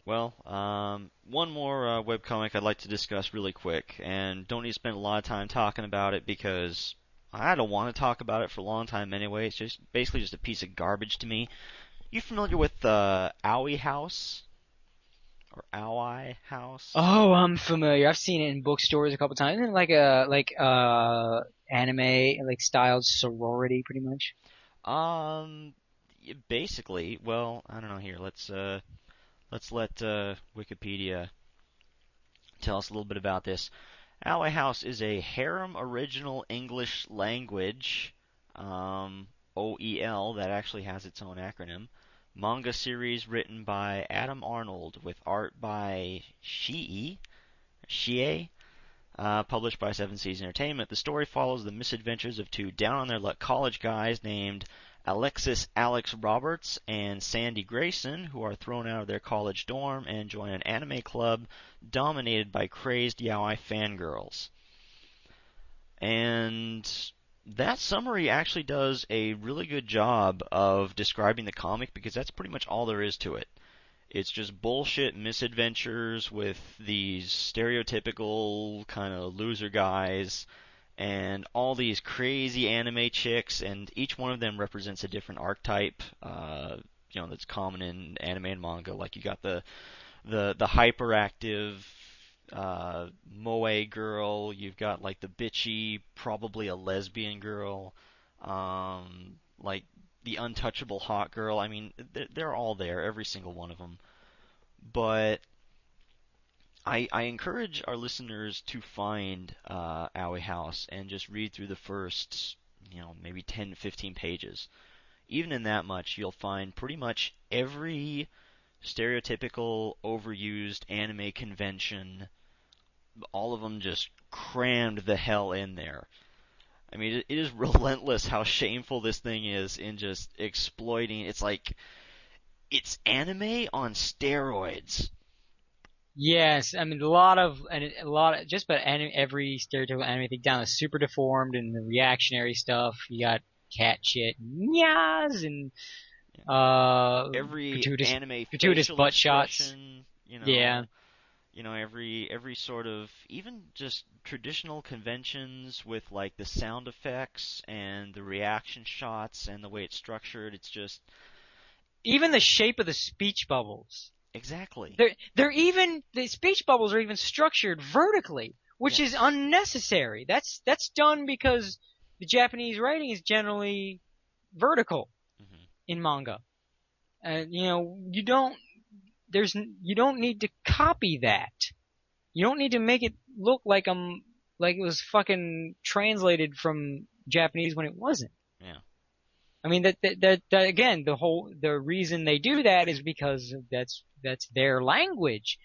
Well, one more webcomic I'd like to discuss really quick, and don't need to spend a lot of time talking about it because I don't want to talk about it for a long time anyway. It's just basically just a piece of garbage to me. You familiar with Owie House? Or Owie House? Oh, I'm familiar. I've seen it in bookstores a couple times. Isn't it like anime like styled sorority, pretty much? Basically, well, I don't know. Here, let's let Wikipedia tell us a little bit about this. Owie House is a harem original English language, OEL, that actually has its own acronym. Manga series written by Adam Arnold with art by Shie, published by Seven Seas Entertainment. The story follows the misadventures of two down-on-their-luck college guys named Alex Roberts and Sandy Grayson, who are thrown out of their college dorm and join an anime club dominated by crazed yaoi fangirls. And that summary actually does a really good job of describing the comic, because that's pretty much all there is to it. It's just bullshit misadventures with these stereotypical kind of loser guys and all these crazy anime chicks, and each one of them represents a different archetype, that's common in anime and manga. Like, you got the hyperactive moe girl, you've got like the bitchy, probably a lesbian girl, like the untouchable hot girl. I mean, they're all there, every single one of them. But I encourage our listeners to find Owie House and just read through the first, maybe 10, 15 pages. Even in that much, you'll find pretty much every stereotypical, overused anime convention, all of them just crammed the hell in there. I mean, it is relentless how shameful this thing is in just exploiting. It's like, it's anime on steroids. Yes, I mean a lot of just about every stereotypical anime thing down is super deformed, and the reactionary stuff. You got cat shit, nyas, and every gratuitous anime butt facial shots. expression, Yeah. Every sort of, even just traditional conventions with like the sound effects and the reaction shots and the way it's structured. It's just Even the shape of the speech bubbles. exactly. The speech bubbles are even structured vertically, which is unnecessary. That's done because the Japanese writing is generally vertical in manga. And you don't need to copy that. You don't need to make it look like it was fucking translated from Japanese when it wasn't. Yeah. I mean that again, the reason they do that is because that's their language.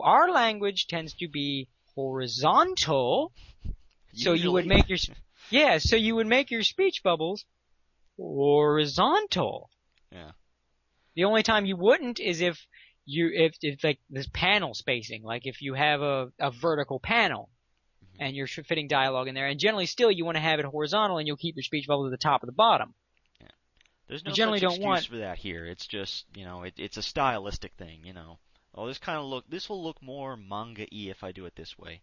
Our language tends to be horizontal, so you would make your speech bubbles horizontal. Yeah. The only time you wouldn't is if like this panel spacing, like if you have a vertical panel and you're fitting dialogue in there, and generally still you want to have it horizontal, and you'll keep your speech bubbles at the top of the bottom. Yeah. There's no generally such don't excuse want for that here. It's just, it's a stylistic thing, Oh, this will look more manga-y if I do it this way.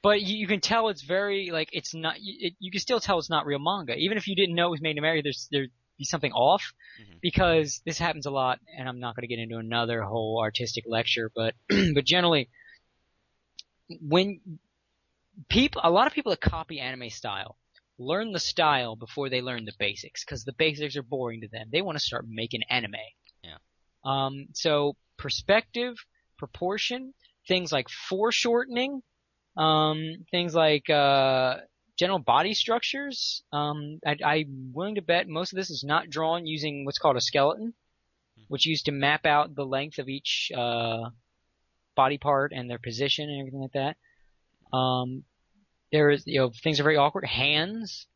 But you can tell it's very, like, it's not, you can still tell it's not real manga. Even if you didn't know it was made in America, there'd be something off, because this happens a lot, and I'm not going to get into another whole artistic lecture, but generally, when a lot of people that copy anime style learn the style before they learn the basics, because the basics are boring to them. They want to start making anime. Yeah. So perspective, proportion, things like foreshortening, things like general body structures. I'm willing to bet most of this is not drawn using what's called a skeleton, which used to map out the length of each body part and their position and everything like that. There is, things are very awkward. Hands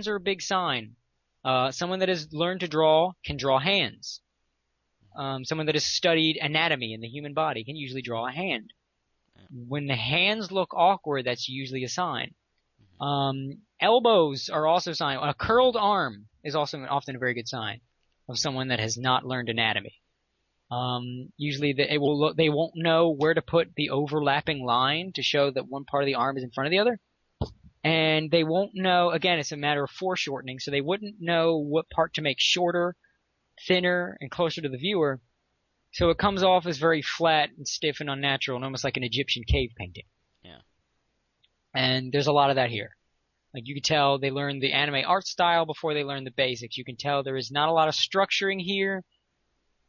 are a big sign. Someone that has learned to draw can draw hands. Someone that has studied anatomy in the human body can usually draw a hand. When the hands look awkward, that's usually a sign. Elbows are also a sign. A curled arm is also often a very good sign of someone that has not learned anatomy. Usually they won't know where to put the overlapping line to show that one part of the arm is in front of the other. And they won't know, again, it's a matter of foreshortening, so they wouldn't know what part to make shorter, thinner, and closer to the viewer. So it comes off as very flat and stiff and unnatural and almost like an Egyptian cave painting. Yeah. And there's a lot of that here. Like, you can tell they learned the anime art style before they learned the basics. You can tell there is not a lot of structuring here.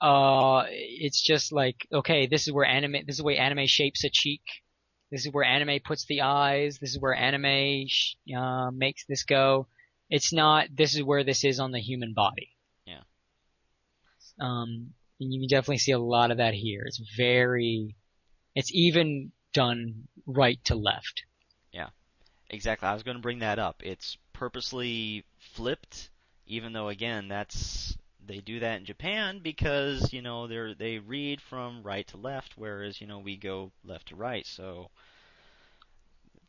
It's just like, okay, this is the way anime shapes a cheek. This is where anime puts the eyes. This is where anime makes this go. It's not, this is where this is on the human body. Yeah. And you can definitely see a lot of that here. It's even done right to left. Yeah. Exactly. I was going to bring that up. It's purposely flipped, even though, again, they do that in Japan because, they read from right to left, whereas, we go left to right, so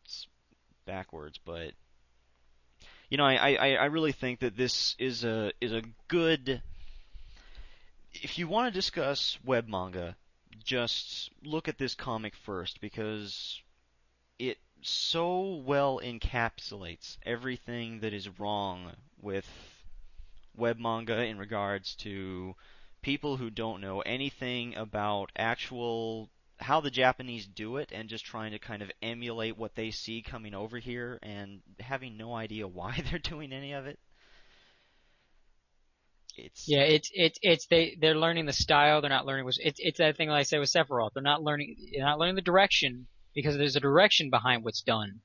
it's backwards. But, I really think that this is a good, if you want to discuss web manga, just look at this comic first, because it so well encapsulates everything that is wrong with web manga in regards to people who don't know anything about how the Japanese do it and just trying to kind of emulate what they see coming over here and having no idea why they're doing any of it. They're learning the style. They're not learning. It's that thing like I said with Sephiroth. They're not learning the direction because there's a direction behind what's done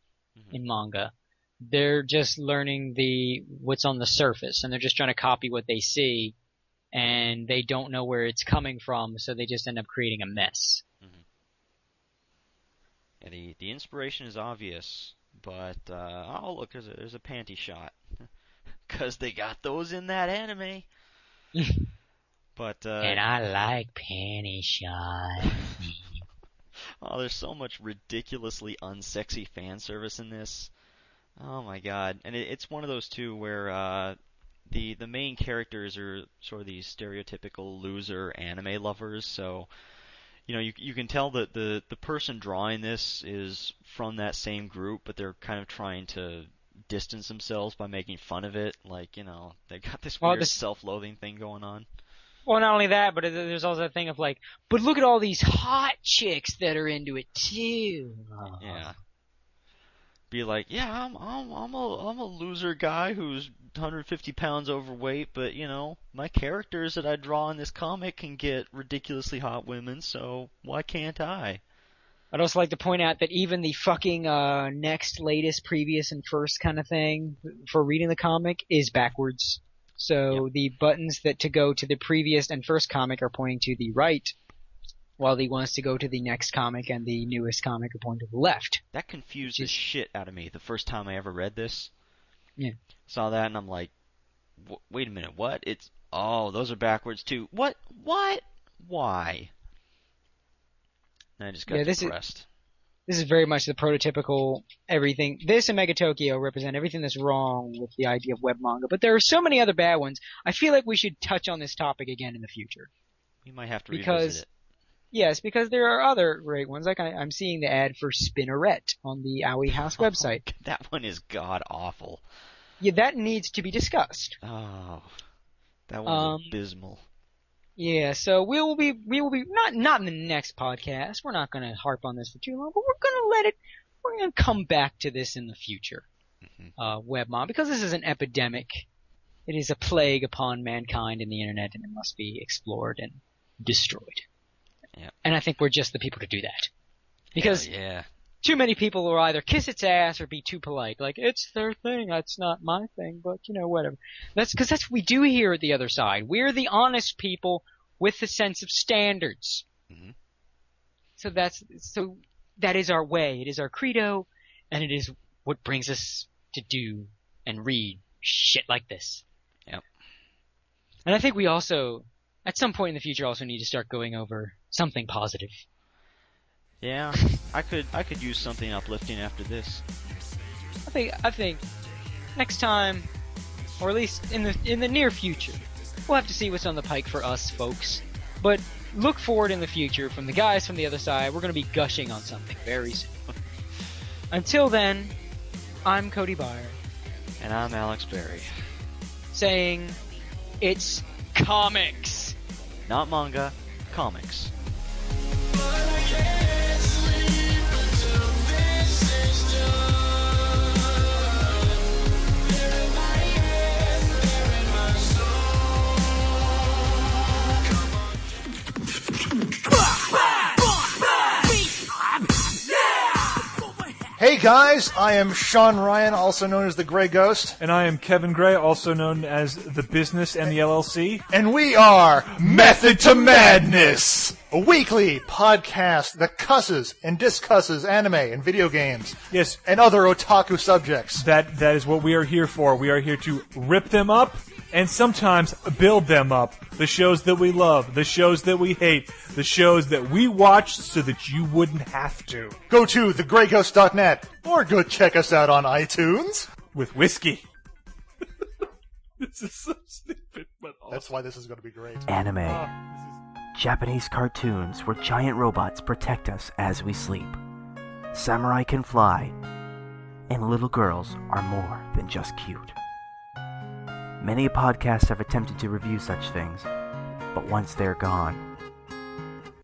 in manga. They're just learning what's on the surface, and they're just trying to copy what they see, and they don't know where it's coming from, so they just end up creating a mess. Yeah, the inspiration is obvious, but look, there's a panty shot, because they got those in that anime. But and I like panty shots. Oh, there's so much ridiculously unsexy fan service in this. Oh my god. And it's one of those too where the main characters are sort of these stereotypical loser anime lovers, so you can tell that the person drawing this is from that same group, but they're kind of trying to distance themselves by making fun of it. Like, they got this weird self-loathing thing going on. Well, not only that, but there's also that thing of like, but look at all these hot chicks that are into it too. Yeah. Be like, yeah, I'm a loser guy who's 150 pounds overweight, but my characters that I draw in this comic can get ridiculously hot women, so why can't I? I'd also like to point out that even the fucking next, latest, previous, and first kind of thing for reading the comic is backwards. So the buttons to go to the previous and first comic are pointing to the right, while the ones to go to the next comic and the newest comic are pointing to the left. That confused the shit out of me the first time I ever read this. Yeah. Saw that and I'm like, wait a minute, what? Those are backwards too. What? Why? And I just got depressed. This is very much the prototypical everything. This and Mega Tokyo represent everything that's wrong with the idea of web manga, but there are so many other bad ones. I feel like we should touch on this topic again in the future. We might have to revisit it. Yes, because there are other great ones. Like I'm seeing the ad for Spinneret on the Owie House website. That one is god awful. Yeah, that needs to be discussed. Oh, that one's abysmal. Yeah, so we will be not in the next podcast. We're not going to harp on this for too long, but we're going to come back to this in the future. webmanga, because this is an epidemic. It is a plague upon mankind and the internet, and it must be explored and destroyed. Yeah. And I think we're just the people to do that. Because yeah. too many people will either kiss its ass or be too polite. Like, it's their thing, that's not my thing, but, whatever. That's because that's what we do here at the other side. We're the honest people with the sense of standards. Mm-hmm. So that is our way. It is our credo, and it is what brings us to do and read shit like this. Yep. And I think we also, at some point in the future, also need to start going over something positive. Yeah, I could use something uplifting after this. I think next time, or at least in the near future, we'll have to see what's on the pike for us folks. But look forward in the future from the guys from the other side. We're going to be gushing on something very soon. Until then, I'm Cody Baier. And I'm Alex Berry. Saying, it's comics. Not manga, comics. Hey guys, I am Sean Ryan, also known as the Grey Ghost, And I am Kevin Gray, also known as The Business and the LLC. and we are Method to Madness, a weekly podcast that cusses and discusses anime and video games, Yes, and other otaku subjects. that is what we are here for. We are here to rip them up and sometimes build them up. The shows that we love, the shows that we hate, the shows that we watch so that you wouldn't have to. Go to thegrayghost.net, or go check us out on iTunes. With whiskey. This is so stupid, but awesome. That's why this is going to be great. Anime. Japanese cartoons where giant robots protect us as we sleep. Samurai can fly, and little girls are more than just cute. Many podcasts have attempted to review such things, but once they're gone,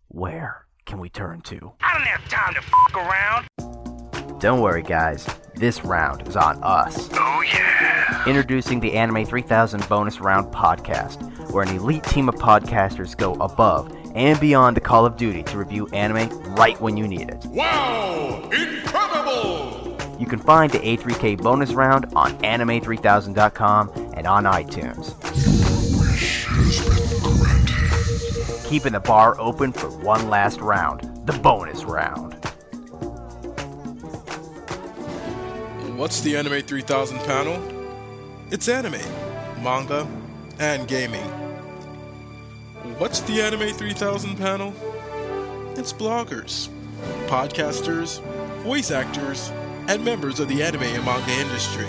where can we turn to? I don't have time to f around. Don't worry, guys. This round is on us. Oh yeah. Introducing the Anime 3000 Bonus Round podcast, where an elite team of podcasters go above and beyond the Call of Duty to review anime right when you need it. Wow! Incredible! You can find the A3K bonus round on anime3000.com and on iTunes. Keeping the bar open for one last round, the bonus round. What's the Anime 3000 panel? It's anime, manga, and gaming. What's the Anime 3000 panel? It's bloggers, podcasters, voice actors, and members of the anime and manga industry,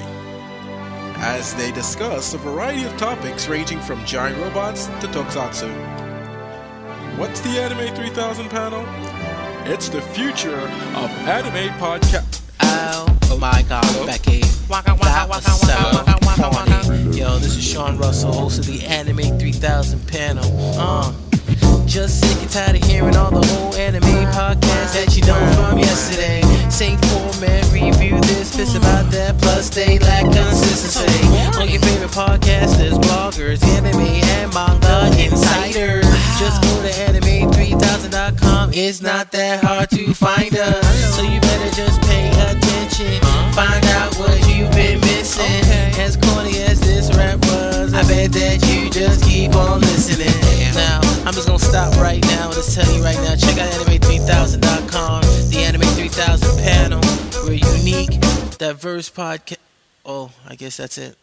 as they discuss a variety of topics ranging from giant robots to tokusatsu. What's the Anime 3000 panel? It's the future of anime podcast. Oh my god, Becky. That was so funny. Yo, this is Sean Russell, host of the Anime 3000 panel. Just sick and tired of hearing all the whole anime podcasts that you know from yesterday. Same format, review this, piss about that, plus they lack consistency. On your favorite podcasters, bloggers, anime and manga insiders. Just go to anime3000.com, it's not that hard to find us. So you better just pay attention, find out what you've been missing. As corny as this rap was, I bet that you just keep on listening. Now, I'm just gonna stop right now and just tell you right now, check out anime3000.com, the Anime 3000 panel. We're a unique, diverse podcast. Oh, I guess that's it.